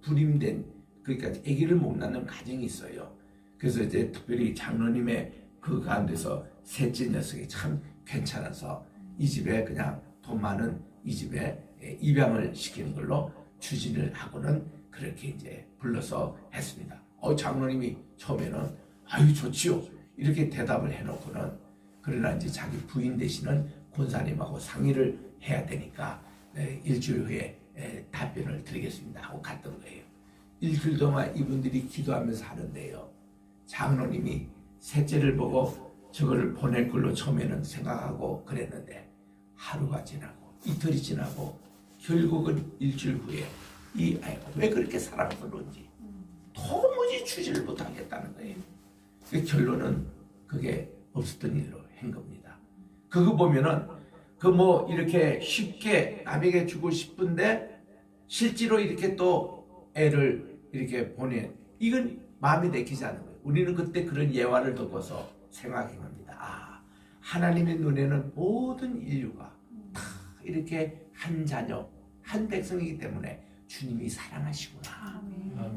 불임된, 그러니까 아기를 못 낳는 가정이 있어요. 그래서 이제 특별히 장로님의 그 가운데서 셋째 녀석이 참 괜찮아서 이 집에 그냥 돈 많은 이 집에 입양을 시키는 걸로 추진을 하고는 그렇게 이제 불러서 했습니다. 장로님이 처음에는 아유 좋지요 이렇게 대답을 해놓고는, 그러나 이제 자기 부인 되시는 권사님하고 상의를 해야 되니까 일주일 후에 답변을 드리겠습니다 하고 갔던 거예요. 일주일 동안 이분들이 기도하면서 하는데요, 장로님이 셋째를 보고 저거를 보낼 걸로 처음에는 생각하고 그랬는데 하루가 지나고 이틀이 지나고 결국은 일주일 후에 이 아이가 왜 그렇게 사랑을 그런지 도무지 추지를 못하겠다는 거예요. 그 결론은 그게 없었던 일로 한 겁니다. 그거 보면은 그 뭐 이렇게 쉽게 남에게 주고 싶은데 실제로 이렇게 또 애를 이렇게 이건 마음에 내키지 않는 거예요. 우리는 그때 그런 예화를 듣고서 생각해 봅니다. 아, 하나님의 눈에는 모든 인류가 다 이렇게 한 자녀, 한 백성이기 때문에 주님이 사랑하시구나.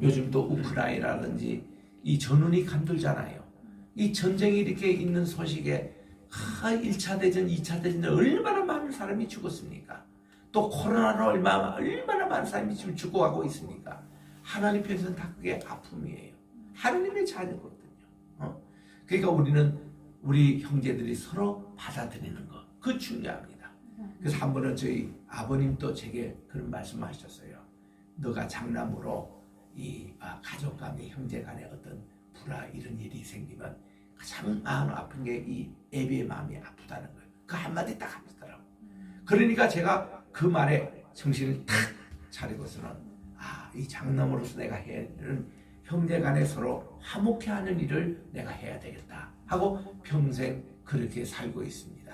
요즘 또 우크라이나라든지 이 전운이 감돌잖아요. 이 전쟁이 이렇게 있는 소식에 1차 대전, 2차 대전에 얼마나 많은 사람이 죽었습니까? 또 코로나로 얼마나 많은 사람이 지금 죽어가고 있습니까? 하나님 편에서는 다 그게 아픔이에요. 하나님의 자녀거든요. 그러니까 우리는 우리 형제들이 서로 받아들이는 거, 그거 중요합니다. 그래서 한 번은 저희 아버님도 제게 그런 말씀하셨어요. 너가 장남으로 이 가족 간의 형제 간의 어떤 불화 이런 일이 생기면 가장 마음 아픈 게 이 애비의 마음이 아프다는 거예요. 그 한마디 딱 하시더라고. 그러니까 제가 그 말에 정신을 탁 차리고서는 이 장남으로서 내가 해야 되는 형제 간에 서로 화목해 하는 일을 내가 해야 되겠다 하고 평생 그렇게 살고 있습니다.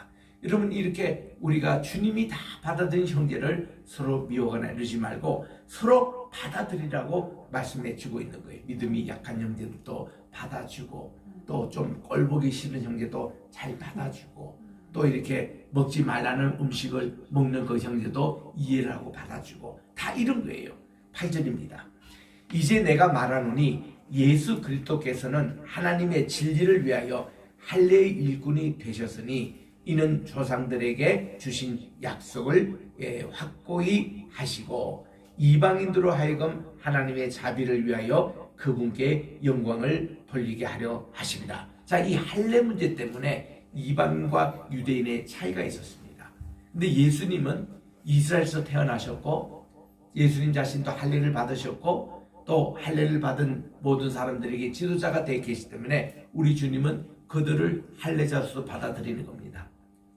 여러분, 이렇게 우리가 주님이 다 받아들인 형제를 서로 미워하거나 이러지 말고 서로 받아들이라고 말씀해 주고 있는 거예요. 믿음이 약한 형제들도 받아주고, 또 좀 꼴보기 싫은 형제도 잘 받아주고, 또 이렇게 먹지 말라는 음식을 먹는 그 형제도 이해를 하고 받아주고, 다 이런 거예요. 8절입니다. 이제 내가 말하노니 예수 그리스도께서는 하나님의 진리를 위하여 할례의 일꾼이 되셨으니 이는 조상들에게 주신 약속을 확고히 하시고 이방인들로 하여금 하나님의 자비를 위하여 그분께 영광을 돌리게 하려 하십니다. 자, 이 할례 문제 때문에 이방인과 유대인의 차이가 있었습니다. 근데 예수님은 이스라엘에서 태어나셨고 예수님 자신도 할례를 받으셨고 또 할례를 받은 모든 사람들에게 지도자가 되어 계시기 때문에 우리 주님은 그들을 할례자로서 받아들이는 겁니다.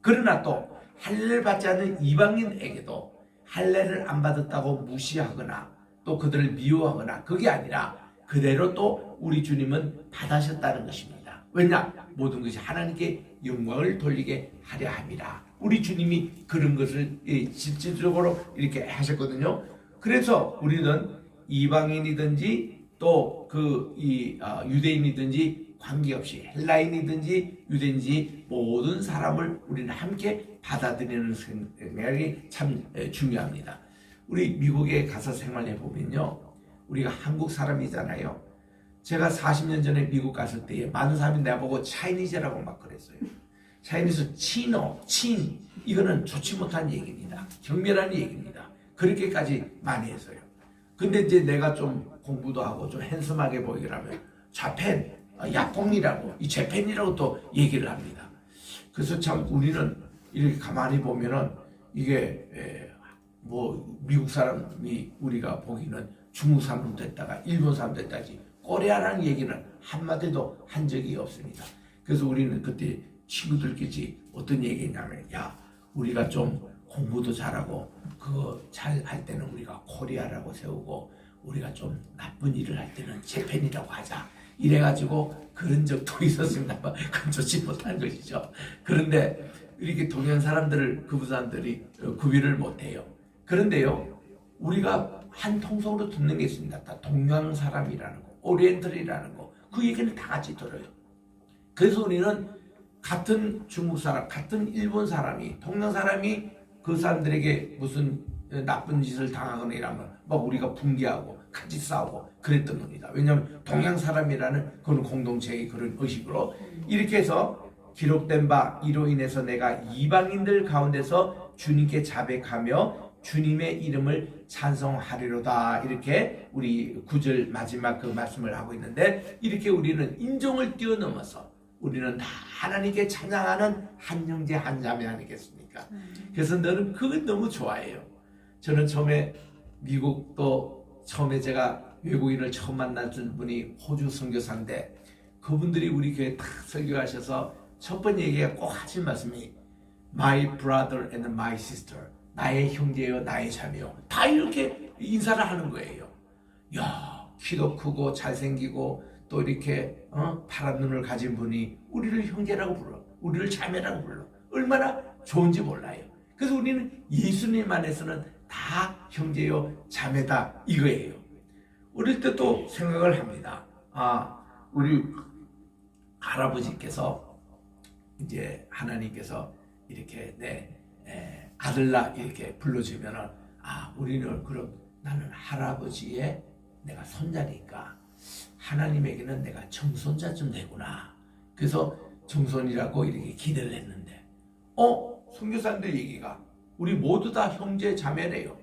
그러나 또 할례를 받지 않는 이방인에게도 할례를 안 받았다고 무시하거나 또 그들을 미워하거나 그게 아니라 그대로 또 우리 주님은 받으셨다는 것입니다. 왜냐? 모든 것이 하나님께 영광을 돌리게 하려 함이라. 우리 주님이 그런 것을 실질적으로 이렇게 하셨거든요. 그래서 우리는 이방인이든지 또 유대인이든지 관계없이 헬라인이든지 유대인이든지 모든 사람을 우리는 함께 받아들이는 생각이 참 중요합니다. 우리 미국에 가서 생활해 보면요, 우리가 한국 사람이잖아요. 제가 40년 전에 미국 갔을 때에 많은 사람이 나보고 차이니즈라고 막 그랬어요. 차이니즈, 친 이거는 좋지 못한 얘기입니다. 경멸한 얘기입니다. 그렇게까지 많이 했어요. 근데 이제 내가 좀 공부도 하고 좀 핸섬하게 보이려면 자펜, 야뽕이라고, 이 재팬이라고 또 얘기를 합니다. 그래서 참 우리는 이렇게 가만히 보면은 이게 뭐 미국 사람이 우리가 보기는 중국 사람 됐다가 일본 사람 됐다지 코리아라는 얘기는 한마디도 한 적이 없습니다. 그래서 우리는 그때 친구들끼리 어떤 얘기냐면, 야, 우리가 좀 공부도 잘하고 그거 잘 할 때는 우리가 코리아라고 세우고 우리가 좀 나쁜 일을 할 때는 재팬이라고 하자. 이래가지고 그런 적도 있었습니다. 그건 좋지 못한 것이죠. 그런데 이렇게 동양 사람들을 그분 사람들이 구비를 못해요. 그런데요, 우리가 한 통속으로 듣는 게 있습니다. 다 동양 사람이라는 거, 오리엔털이라는 거, 그 얘기는 다 같이 들어요. 그래서 우리는 같은 중국 사람, 같은 일본 사람이, 동양 사람이 그 사람들에게 무슨 나쁜 짓을 당하거나 이러면 막 우리가 분개하고 같이 싸우고 그랬던 겁니다. 왜냐하면 동양 사람이라는 그런 공동체의 그런 의식으로 이렇게 해서 기록된 바 이로 인해서 내가 이방인들 가운데서 주님께 자백하며 주님의 이름을 찬송하리로다. 이렇게 우리 9절 마지막 그 말씀을 하고 있는데, 이렇게 우리는 인종을 뛰어넘어서 우리는 다 하나님께 찬양하는 한 형제 한 자매 아니겠습니까? 그래서 너는 그걸 너무 좋아해요. 저는 처음에 미국도 처음에 제가 외국인을 처음 만났던 분이 호주 선교사인데, 그분들이 우리 교회에 딱 설교하셔서 첫 번째 얘기가 꼭 하신 말씀이 My brother and my sister, 나의 형제요 나의 자매요, 다 이렇게 인사를 하는 거예요. 야, 키도 크고 잘생기고 또 이렇게 파란 눈을 가진 분이 우리를 형제라고 불러, 우리를 자매라고 불러, 얼마나 좋은지 몰라요. 그래서 우리는 예수님 안에서는 다 형제요 자매다 이거예요. 어릴 때 또 생각을 합니다. 우리 할아버지께서 이제 하나님께서 이렇게 내 아들라 이렇게 불러주면은, 우리는 그럼 나는 할아버지의 내가 손자니까 하나님에게는 내가 정손자쯤 되구나. 그래서 정손이라고 이렇게 기대를 했는데, 선교사님들 얘기가 우리 모두 다 형제 자매래요.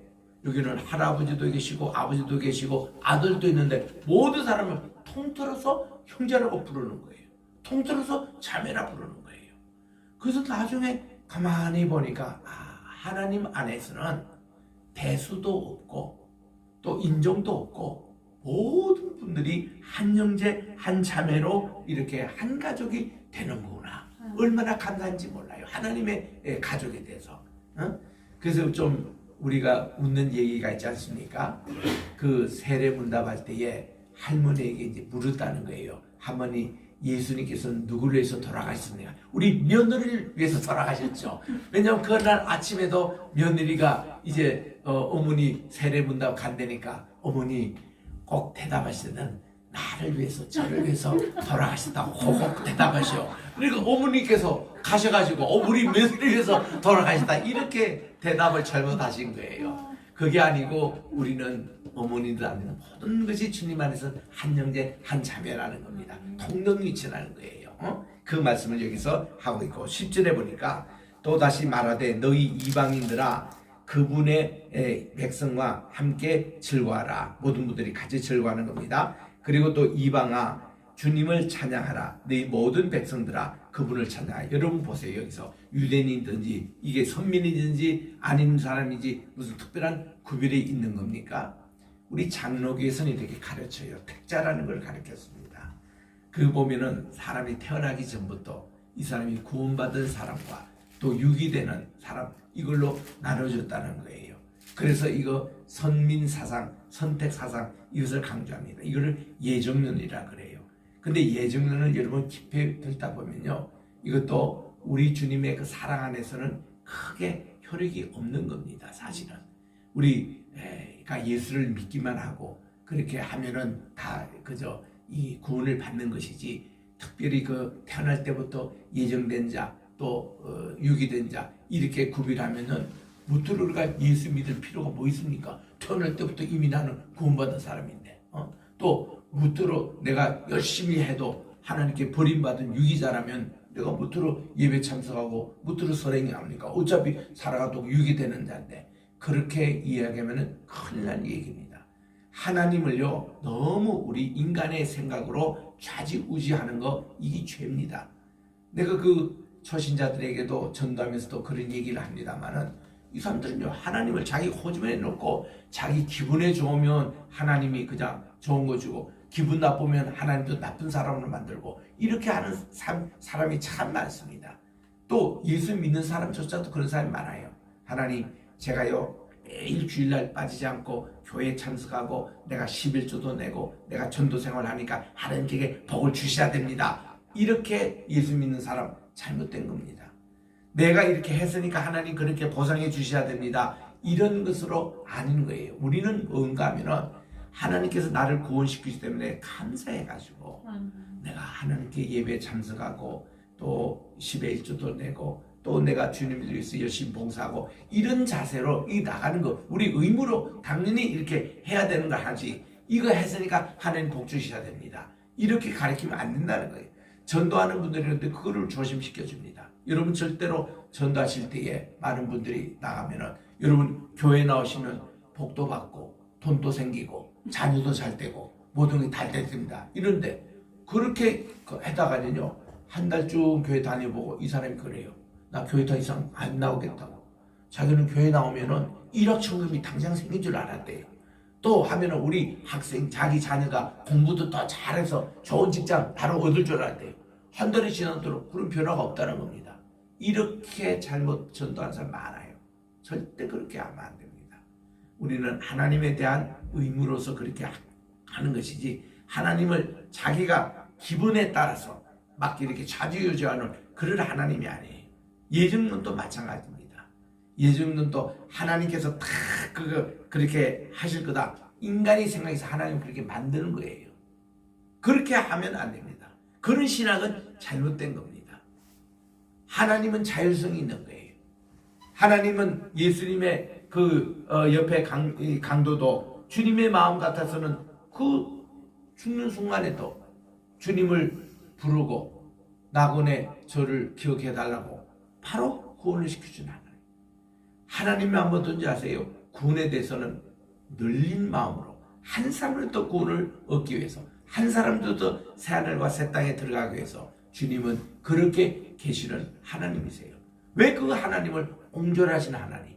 여기는 할아버지도 계시고 아버지도 계시고 아들도 있는데 모든 사람을 통틀어서 형제라고 부르는 거예요. 통틀어서 자매라 부르는 거예요. 그래서 나중에 가만히 보니까 하나님 안에서는 대수도 없고 또 인종도 없고 모든 분들이 한 형제 한 자매로 이렇게 한 가족이 되는구나. 얼마나 감사한지 몰라요. 하나님의 가족에 대해서. 그래서 좀 우리가 웃는 얘기가 있지 않습니까? 그 세례문답할 때에 할머니에게 이제 물었다는 거예요. 할머니, 예수님께서는 누구를 위해서 돌아가셨습니까? 우리 며느리를 위해서 돌아가셨죠. 왜냐하면 그날 아침에도 며느리가 이제 어머니 세례문답 간다니까 어머니 꼭 대답하시는, 나를 위해서 저를 위해서 돌아가셨다고 꼭 대답하시오. 그러니까 어머니께서 가셔가지고 우리 며느리 위해서 돌아가셨다 이렇게 대답을 잘못하신 거예요. 그게 아니고 우리는 어머니들 안에는 모든 것이 주님 안에서 한 형제 한 자매라는 겁니다. 통념이치라는 거예요. 그 말씀을 여기서 하고 있고 10절에 보니까 또다시 말하되 너희 이방인들아 그분의 백성과 함께 즐거워하라. 모든 분들이 같이 즐거워하는 겁니다. 그리고 또 이방아 주님을 찬양하라. 너희 모든 백성들아 그분을 찬양하라. 여러분 보세요. 여기서 유대인이든지 이게 선민이든지 아닌 사람인지 무슨 특별한 구별이 있는 겁니까? 우리 장로교에서는 이렇게 가르쳐요. 택자라는 걸 가르쳤습니다. 그 보면은 사람이 태어나기 전부터 이 사람이 구원받은 사람과 또 유기되는 사람 이걸로 나눠줬다는 거예요. 그래서 이거 선민사상, 선택사상 이것을 강조합니다. 이거를 예정론이라 그래요. 근데 예정론을 여러분 깊이 듣다 보면요, 이것도 우리 주님의 그 사랑 안에서는 크게 효력이 없는 겁니다. 사실은 우리가 예수를 믿기만 하고 그렇게 하면은 다 그저 이 구원을 받는 것이지, 특별히 그 태어날 때부터 예정된 자 또 유기된 자 이렇게 구별하면은 무트로 우리가 예수 믿을 필요가 뭐 있습니까? 태어날 때부터 이미 나는 구원받은 사람인데 또 무트로 내가 열심히 해도 하나님께 버림받은 유기자라면 내가 무트로 예배 참석하고 무트로 설행이 합니까? 어차피 살아가도 유기되는 자인데, 그렇게 이야기하면 큰일 난 얘기입니다. 하나님을요 너무 우리 인간의 생각으로 좌지우지하는 거 이게 죄입니다. 내가 그 초신자들에게도 전도하면서도 그런 얘기를 합니다만은 이 사람들은요 하나님을 자기 호주머니에 놓고 자기 기분에 좋으면 하나님이 그냥 좋은 거 주고 기분 나쁘면 하나님도 나쁜 사람으로 만들고 이렇게 하는 사람이 참 많습니다. 또 예수 믿는 사람조차도 그런 사람이 많아요. 하나님 제가요 매일 주일날 빠지지 않고 교회에 참석하고 내가 11조도 내고 내가 전도생활 하니까 하나님께 복을 주셔야 됩니다. 이렇게 예수 믿는 사람 잘못된 겁니다. 내가 이렇게 했으니까 하나님 그렇게 보상해 주셔야 됩니다. 이런 것으로 아닌 거예요. 우리는 뭔가 하면은 하나님께서 나를 구원시키기 때문에 감사해가지고 내가 하나님께 예배에 참석하고 또 10의 1조도 내고 또 내가 주님을 위해서 열심히 봉사하고 이런 자세로 이 나가는 거 우리 의무로 당연히 이렇게 해야 되는 걸 하지. 이거 했으니까 하나님 복 주셔야 됩니다. 이렇게 가르치면 안 된다는 거예요. 전도하는 분들이 있는데 그거를 조심시켜 줍니다. 여러분 절대로 전도하실 때에 많은 분들이 나가면은 여러분 교회 나오시면 복도 받고 돈도 생기고 자녀도 잘 되고 모든 게 잘 됩니다. 이런데 그렇게 해다가는요 한 달쯤 교회 다녀보고 이 사람이 그래요. 나 교회 더 이상 안 나오겠다고. 자기는 교회 나오면은 1억 천금이 당장 생긴 줄 알았대요. 또 하면은 우리 학생 자기 자녀가 공부도 더 잘해서 좋은 직장 바로 얻을 줄 알았대요. 한 달이 지나도록 그런 변화가 없다는 겁니다. 이렇게 잘못 전도한 사람 많아요. 절대 그렇게 하면 안 됩니다. 우리는 하나님에 대한 의무로서 그렇게 하는 것이지 하나님을 자기가 기분에 따라서 막 이렇게 좌지우지하는 그런 하나님이 아니에요. 예정론도 마찬가지입니다. 예정론도 하나님께서 다 그렇게 하실 거다. 인간이 생각해서 하나님 그렇게 만드는 거예요. 그렇게 하면 안 됩니다. 그런 신학은 잘못된 겁니다. 하나님은 자율성이 있는 거예요. 하나님은 예수님의 옆에 강도도 주님의 마음 같아서는 그 죽는 순간에도 주님을 부르고 낙원의 저를 기억해달라고 바로 구원을 시켜준 하나님. 하나님이 뭐든지 아세요. 구원에 대해서는 늘린 마음으로 한 사람을 더 구원을 얻기 위해서 한 사람도 더 새하늘과 새 땅에 들어가기 위해서 주님은 그렇게 계시는 하나님이세요. 왜 그 하나님을 옹졸하신 하나님,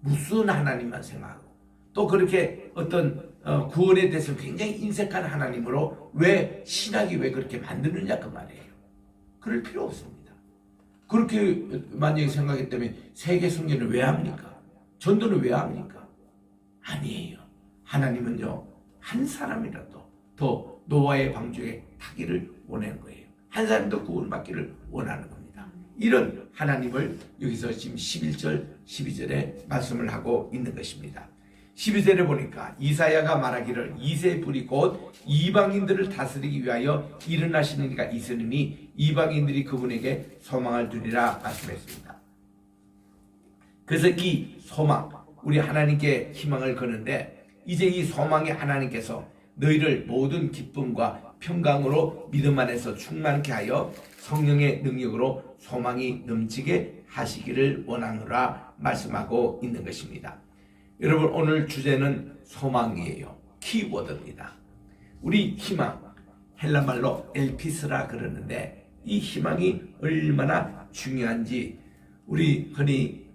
무슨 하나님만 생각하고 또 그렇게 어떤 구원에 대해서 굉장히 인색한 하나님으로 왜 신학이 왜 그렇게 만드느냐 그 말이에요. 그럴 필요 없습니다. 그렇게 만약에 생각했다면 세계 승리를 왜 합니까? 전도는 왜 합니까? 아니에요. 하나님은요 한 사람이라도 더 노아의 방주에 타기를 원하는 거예요. 한 사람도 구원받기를 원하는 겁니다. 이런 하나님을 여기서 지금 11절 12절에 말씀을 하고 있는 것입니다. 12절에 보니까 이사야가 말하기를 이새 불이 곧 이방인들을 다스리기 위하여 일어나시는 이가 있으니 이방인들이 그분에게 소망을 두리라 말씀했습니다. 그래서 이 소망 우리 하나님께 희망을 거는데 이제 이 소망에 하나님께서 너희를 모든 기쁨과 평강으로 믿음 안에서 충만케 하여 성령의 능력으로 소망이 넘치게 하시기를 원하노라 말씀하고 있는 것입니다. 여러분 오늘 주제는 소망이에요. 키워드입니다. 우리 희망 헬라말로 엘피스라 그러는데 이 희망이 얼마나 중요한지 우리 흔히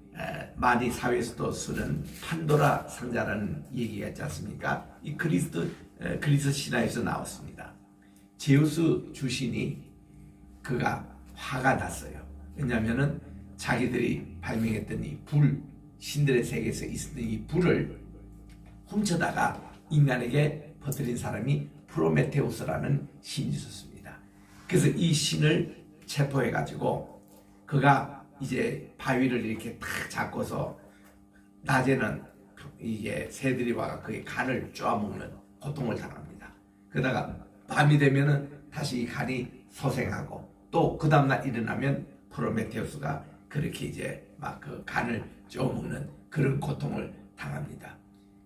많이 사회에서도 쓰는 판도라 상자라는 얘기가 있지 않습니까? 이 그리스 신화에서 나왔습니다. 제우스 주신이 그가 화가 났어요. 왜냐하면은 자기들이 발명했던 이 불, 신들의 세계에서 있었던 이 불을 훔쳐다가 인간에게 퍼뜨린 사람이 프로메테우스라는 신이 있었습니다. 그래서 이 신을 체포해가지고 그가 이제 바위를 이렇게 탁 잡고서 낮에는 이게 새들이 와가 그의 간을 쪼아먹는 고통을 당합니다. 그러다가 밤이 되면은 다시 이 간이 소생하고 또 그 다음날 일어나면 프로메테우스가 그렇게 이제 막 그 간을 쪼아먹는 그런 고통을 당합니다.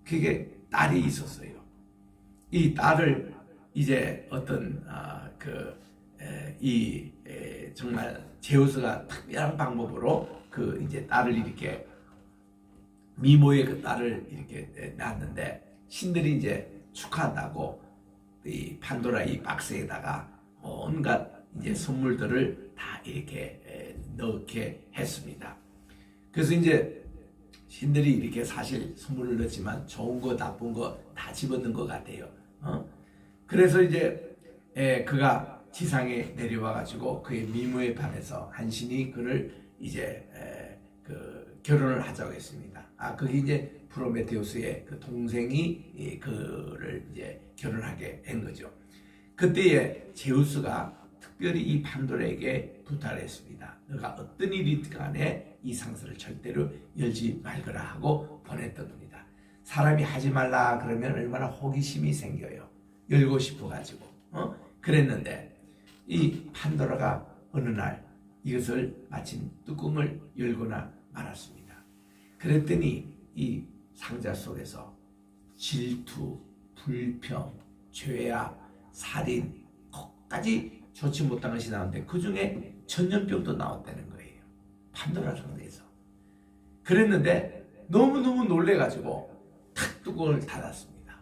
그게 딸이 있었어요. 이 딸을 이제 어떤 정말 제우스가 특별한 방법으로 그 이제 딸을 이렇게 미모의 그 딸을 이렇게 낳았는데 신들이 이제 축하한다고 이 판도라 이 박스에다가 온갖 이제 선물들을 다 이렇게 넣게 했습니다. 그래서 이제 신들이 이렇게 사실 선물을 넣지만 좋은 거 나쁜 거 다 집어넣은 것 같아요. 그래서 이제 그가 지상에 내려와 가지고 그의 미모에 반해서 한 신이 그를 이제 결혼을 하자고 했습니다. 그게 이제 프로메테우스의 그 동생이 그를 이제 결혼하게 한 거죠. 그때에 제우스가 특별히 이 판도라에게 부탁을 했습니다. 너가 어떤 일이 간에 이 상자를 절대로 열지 말거라 하고 보냈던 겁니다. 사람이 하지 말라 그러면 얼마나 호기심이 생겨요. 열고 싶어가지고 그랬는데 이 판도라가 어느 날 이것을 마침 뚜껑을 열거나 말았습니다. 그랬더니 이 상자 속에서 질투, 불평, 죄악, 살인, 거기까지 좋지 못한 것이 나오는데 그 중에 전염병도 나왔다는 거예요. 판도라 상자에서. 그랬는데 너무너무 놀래가지고 탁 뚜껑을 닫았습니다.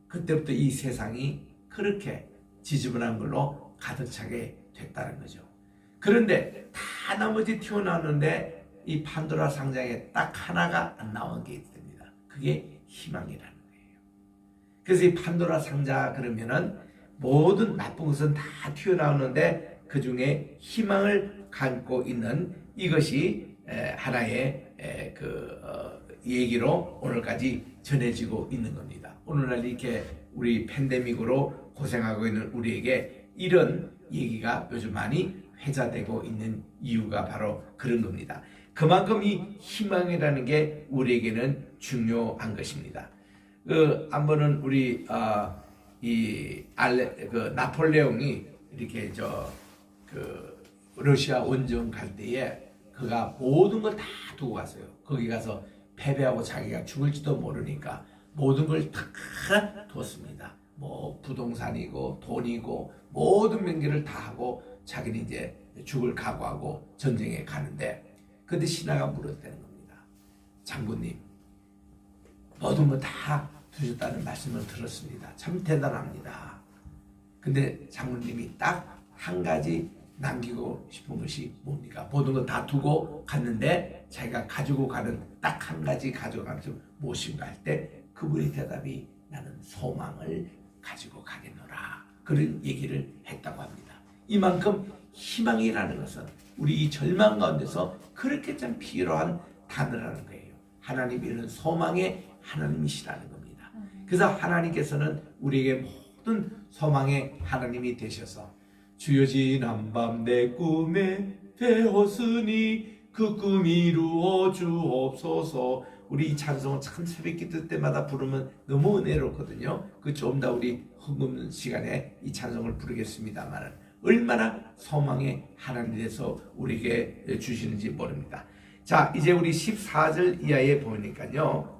그때부터 이 세상이 그렇게 지저분한 걸로 가득 차게 됐다는 거죠. 그런데 다 나머지 튀어나오는데 이 판도라 상자에 딱 하나가 안 나온 게 있습니다. 그게 희망이라는 거예요. 그래서 이 판도라 상자 그러면은 모든 나쁜 것은 다 튀어나오는데 그 중에 희망을 갖고 있는 이것이 하나의 얘기로 오늘까지 전해지고 있는 겁니다. 오늘날 이렇게 우리 팬데믹으로 고생하고 있는 우리에게 이런 얘기가 요즘 많이 회자되고 있는 이유가 바로 그런 겁니다. 그만큼 이 희망이라는 게 우리에게는 중요한 것입니다. 한번은 우리 나폴레옹이 이렇게 러시아 원정 갈 때에 그가 모든 걸 다 두고 갔어요. 거기 가서 패배하고 자기가 죽을지도 모르니까 모든 걸 다 뒀습니다. 뭐 부동산이고 돈이고 모든 명제를 다 하고 자기는 이제 죽을 각오하고 전쟁에 가는데 그때 신하가 물었다는 겁니다. 장군님, 모든 거 다 두셨다는 말씀을 들었습니다. 참 대단합니다. 근데 장군님이 딱 한 가지 남기고 싶은 것이 뭡니까? 모든 거 다 두고 갔는데 자기가 가지고 가는 딱 한 가지 가져가는 것이 무엇인가 할 때 그분의 대답이 나는 소망을 가지고 가겠노라. 그런 얘기를 했다고 합니다. 이만큼 희망이라는 것은 우리 이 절망 가운데서 그렇게 참 필요한 단어라는 거예요. 하나님이는 소망의 하나님이시라는 겁니다. 그래서 하나님께서는 우리에게 모든 소망의 하나님이 되셔서 주여 지난밤 내 꿈에 되었으니 그 꿈 이루어 주옵소서. 우리 이 찬송은 참 새벽기도 때마다 부르면 너무 은혜롭거든요. 그 좀 더 우리 헌금 시간에 이 찬송을 부르겠습니다만 얼마나 소망의 하나님이 돼서 우리에게 주시는지 모릅니다. 자, 이제 우리 14절 이하에 보니까요.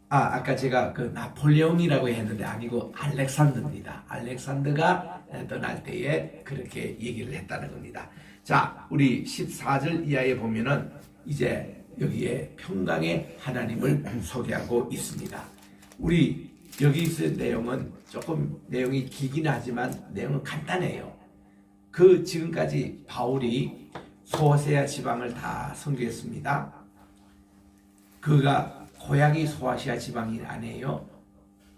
아까 제가 그 나폴레옹이라고 했는데 아니고 알렉산더입니다. 알렉산더가 떠날 때에 그렇게 얘기를 했다는 겁니다. 자, 우리 14절 이하에 보면은 이제 여기에 평강의 하나님을 소개하고 있습니다. 우리 여기 있을 내용은 조금 내용이 길긴 하지만 내용은 간단해요. 그 지금까지 바울이 소아시아 지방을 다 선교했습니다. 그가 고향이 소아시아 지방이 아니에요.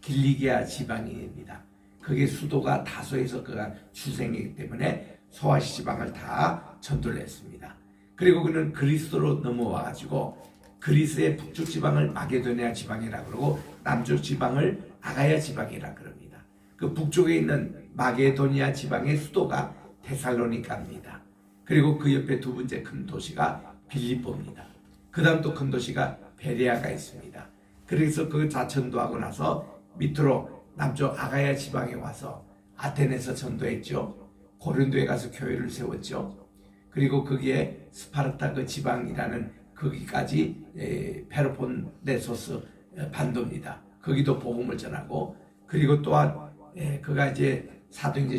길리기아 지방입니다. 그게 수도가 다소에서 그가 출생이기 때문에 소아시아 지방을 다 전도를 했습니다. 그리고 그는 그리스도로 넘어와가지고 그리스의 북쪽 지방을 마게도니아 지방이라 그러고 남쪽 지방을 아가야 지방이라 그럽니다. 그 북쪽에 있는 마게도니아 지방의 수도가 데살로니카입니다. 그리고 그 옆에 두 번째 큰 도시가 빌립보입니다. 그 다음 또 큰 도시가 베레아가 있습니다. 그래서 그 자천도하고 나서 밑으로 남쪽 아가야 지방에 와서 아테네에서 전도했죠. 고린도에 가서 교회를 세웠죠. 그리고 거기에 스파르타그 지방이라는 거기까지 페로폰네소스 반도입니다. 거기도 복음을 전하고 그리고 또한 그가 이제 사도행전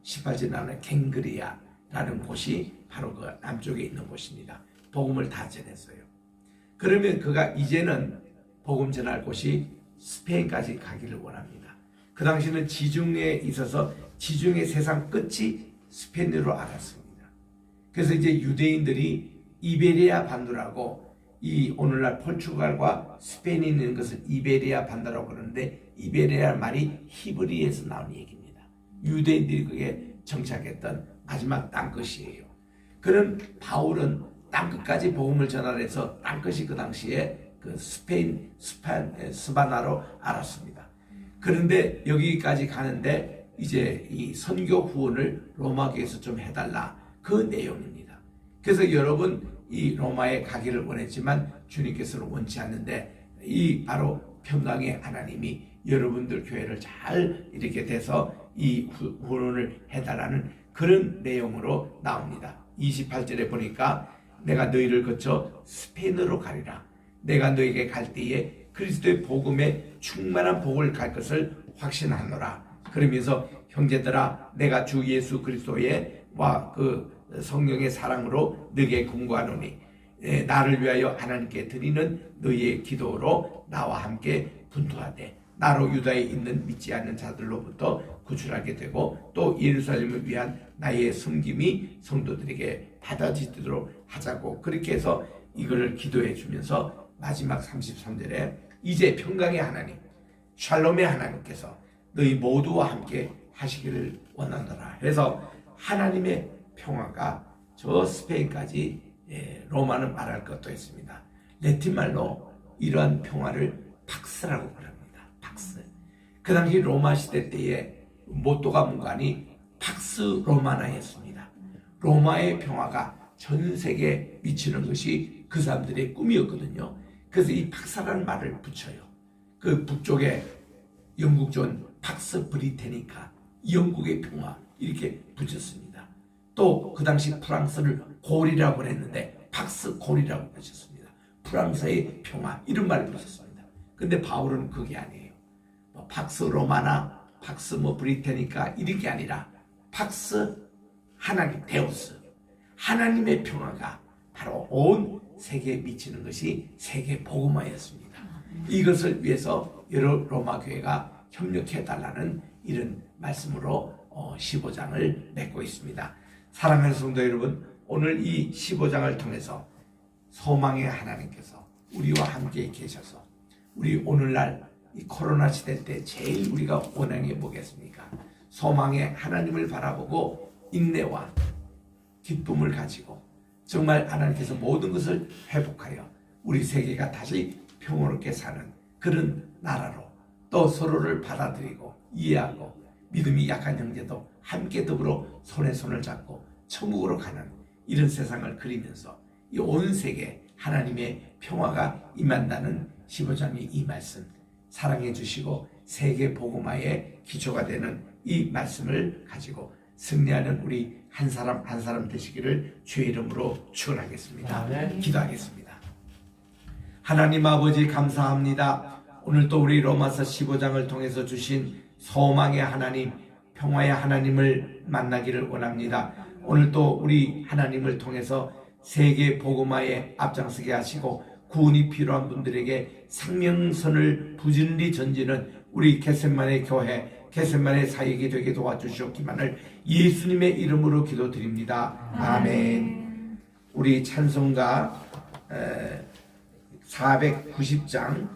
18절 나오는 갱그리아라는 곳이 바로 그 남쪽에 있는 곳입니다. 복음을 다 전했어요. 그러면 그가 이제는 복음 전할 곳이 스페인까지 가기를 원합니다. 그 당시는 지중해에 있어서 지중해 세상 끝이 스페인으로 알았습니다. 그래서 이제 유대인들이 이베리아 반도라고 이 오늘날 포르투갈과 스페인이 있는 것을 이베리아 반도라고 그러는데 이베리아 말이 히브리에서 나온 얘기입니다. 유대인들이 그게 정착했던 마지막 땅끝이에요. 그런 바울은 땅끝까지 복음을 전하래서 땅끝이 그 당시에 그 스페인 스바나로 알았습니다. 그런데 여기까지 가는데 이제 이 선교 후원을 로마교에서 좀 해달라, 그 내용입니다. 그래서 여러분 이 로마에 가기를 원했지만 주님께서는 원치 않는데 이 바로 평강의 하나님이 여러분들 교회를 잘 이렇게 돼서 이 후원을 해달라는 그런 내용으로 나옵니다. 28절에 보니까 내가 너희를 거쳐 스페인으로 가리라. 내가 너에게 갈 때에 그리스도의 복음에 충만한 복을 갈 것을 확신하노라. 그러면서 형제들아, 내가 주 예수 그리스도의 그 성령의 사랑으로 너에게 공고하노니 나를 위하여 하나님께 드리는 너희의 기도로 나와 함께 분투하되 나로 유다에 있는 믿지 않는 자들로부터 구출하게 되고 또 예루살렘을 위한 나의 섬김이 성도들에게 받아지도록 하자고, 그렇게 해서 이거를 기도해 주면서 마지막 33절에 이제 평강의 하나님, 샬롬의 하나님께서 너희 모두와 함께 하시기를 원하노라 해서 하나님의 평화가 저 스페인까지, 로마는 말할 것도 했습니다. 레틴말로 이러한 평화를 팍스라고 부릅니다. 팍스. 그 당시 로마 시대 때에 모토가 문관이 팍스 로마나였습니다. 로마의 평화가 전 세계에 미치는 것이 그 사람들의 꿈이었거든요. 그래서 이 팍스라는 말을 붙여요. 그 북쪽에 영국존 팍스 브리테니카, 영국의 평화, 이렇게 붙였습니다. 또 그 당시 프랑스를 골이라고 했는데 팍스 골이라고 붙였습니다. 프랑스의 평화, 이런 말을 붙였습니다. 근데 바울은 그게 아니에요. 팍스 로마나 팍스 브리테니카 이렇게 아니라 팍스 하나님, 데우스, 하나님의 평화가 바로 온 세계에 미치는 것이 세계 복음화였습니다. 이것을 위해서 여러 로마 교회가 협력해달라는 이런 말씀으로 15장을 맺고 있습니다. 사랑하는 성도 여러분, 오늘 이 15장을 통해서 소망의 하나님께서 우리와 함께 계셔서 우리 오늘날 이 코로나 시대 때 제일 우리가 원하는 게 뭐겠습니까? 소망의 하나님을 바라보고 인내와 기쁨을 가지고 정말 하나님께서 모든 것을 회복하여 우리 세계가 다시 평화롭게 사는 그런 나라로, 또 서로를 받아들이고 이해하고 믿음이 약한 형제도 함께 더불어 손에 손을 잡고 천국으로 가는 이런 세상을 그리면서 이 온 세계 하나님의 평화가 임한다는 15장의 이 말씀 사랑해 주시고 세계 복음화의 기초가 되는 이 말씀을 가지고 승리하는 우리 한 사람 한 사람 되시기를 주의 이름으로 축원하겠습니다. 기도하겠습니다. 하나님 아버지 감사합니다. 오늘 또 우리 로마서 15장을 통해서 주신 소망의 하나님, 평화의 하나님을 만나기를 원합니다. 오늘 또 우리 하나님을 통해서 세계 복음화에 앞장서게 하시고 구원이 필요한 분들에게 생명선을 부지런히 전지는 우리 겟세마네 교회, 겟세마네 사역이 되게 도와주시옵기만을 예수님의 이름으로 기도드립니다. 아멘. 우리 찬송가 490장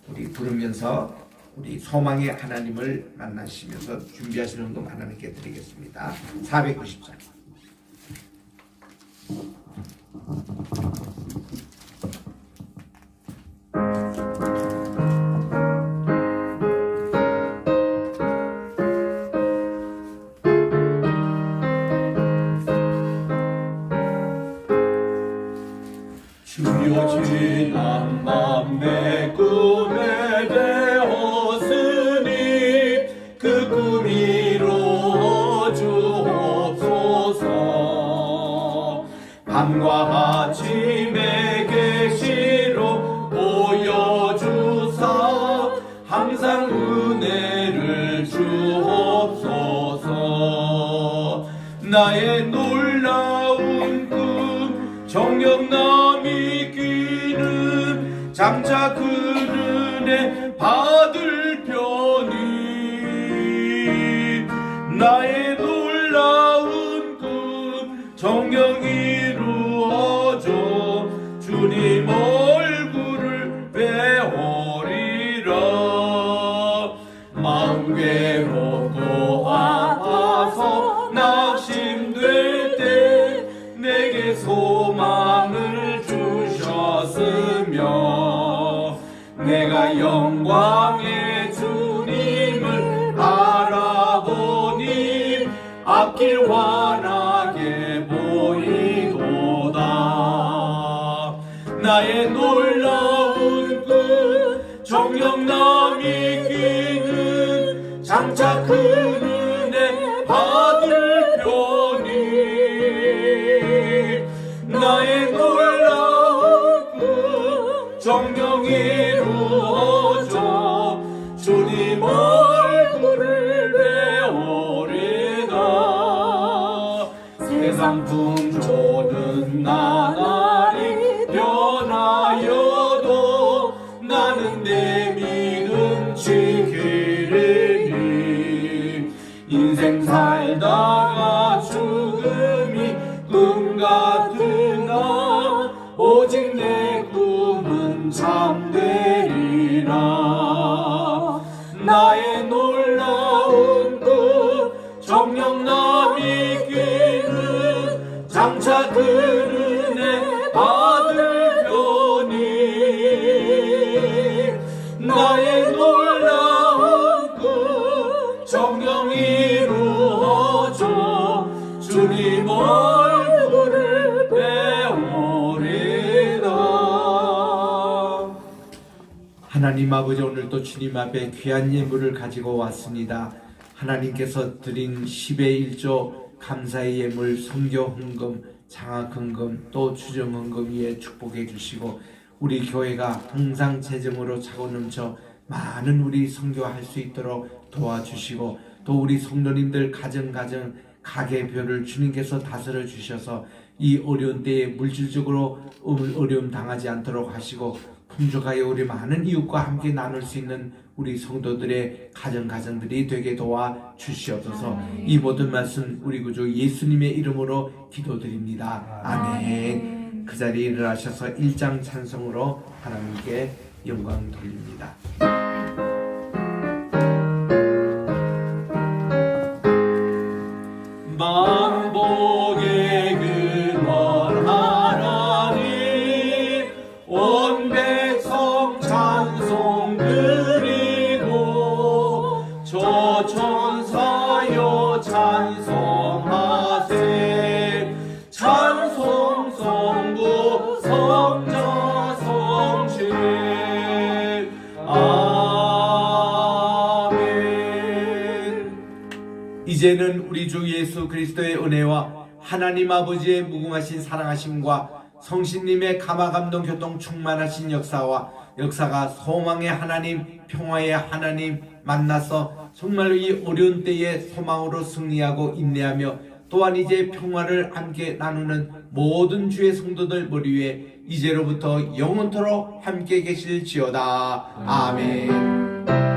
우리 부르면서 우리 소망의 하나님을 만나시면서 준비하시는 헌금 하나님께 드리겠습니다. 490장. 주여 지난 밤 내 꿈에 되었으니 그 꿈 이루어 주옵소서. 밤과 아침에 계시로 보여주사 항상 은혜를 주옵소서. 나의 놀라운 꿈 정령남이 끼는 장차 그 은혜 받을 편이 나의 놀라운 꿈 정령 이루어져 주님 얼굴을 배우리라. 마음 외롭고 아파서 낙심될 때 내게서 소망을 주셨으며 내가 영광의 주님을 바라보니 앞길 환하게 보이도다. 나의 놀라운 끝 정녕 남이 끼는 장차 그 은혜 받을 편이 나의 놀라운 끝 정녕 이루어져 주님 얼굴을 배우리다. 세상 풍조는 나날이 변하여도 나는 내 믿음 지키리니 인생 살다가 죽음이 꿈 같으나 오직 내 꿈은 참되리라. 나의 놀라운 끝 정녕 남이 끼는 장차 그 은혜 받을 편이 나의 놀라운 끝 정녕 이루어져 주님 얼굴을 배우리다. 하나님 아버지, 오늘도 주님 앞에 귀한 예물을 가지고 왔습니다. 하나님께서 드린 10의 1조 감사의 예물, 선교 헌금, 장학 헌금, 또 주정 헌금 위에 축복해 주시고 우리 교회가 항상 재정으로 차고 넘쳐 많은 우리 선교할 수 있도록 도와주시고 또 우리 성도님들 가정 가계별을 주님께서 다스려 주셔서 이 어려운 때에 물질적으로 어려움 당하지 않도록 하시고 풍족하여 우리 많은 이웃과 함께 나눌 수 있는 우리 성도들의 가정들이 되게 도와 주시옵소서. 이 모든 말씀 우리 구주 예수님의 이름으로 기도드립니다. 아멘. 그 자리에 일어나셔서 1장 찬송으로 하나님께 영광 돌립니다. 만복의 근원 하나님 온 백성 찬송 드리고 저 천사여 찬송하세. 찬송 성부 성자 성신 아멘. 이제는 우리 주 예수 그리스도의 은혜와 하나님 아버지의 무궁하신 사랑하심과 성신님의 감화감동 교통 충만하신 역사가 소망의 하나님, 평화의 하나님 만나서 정말로 이 어려운 때에 소망으로 승리하고 인내하며 또한 이제 평화를 함께 나누는 모든 주의 성도들 머리 위에 이제로부터 영원토록 함께 계실지어다. 아멘.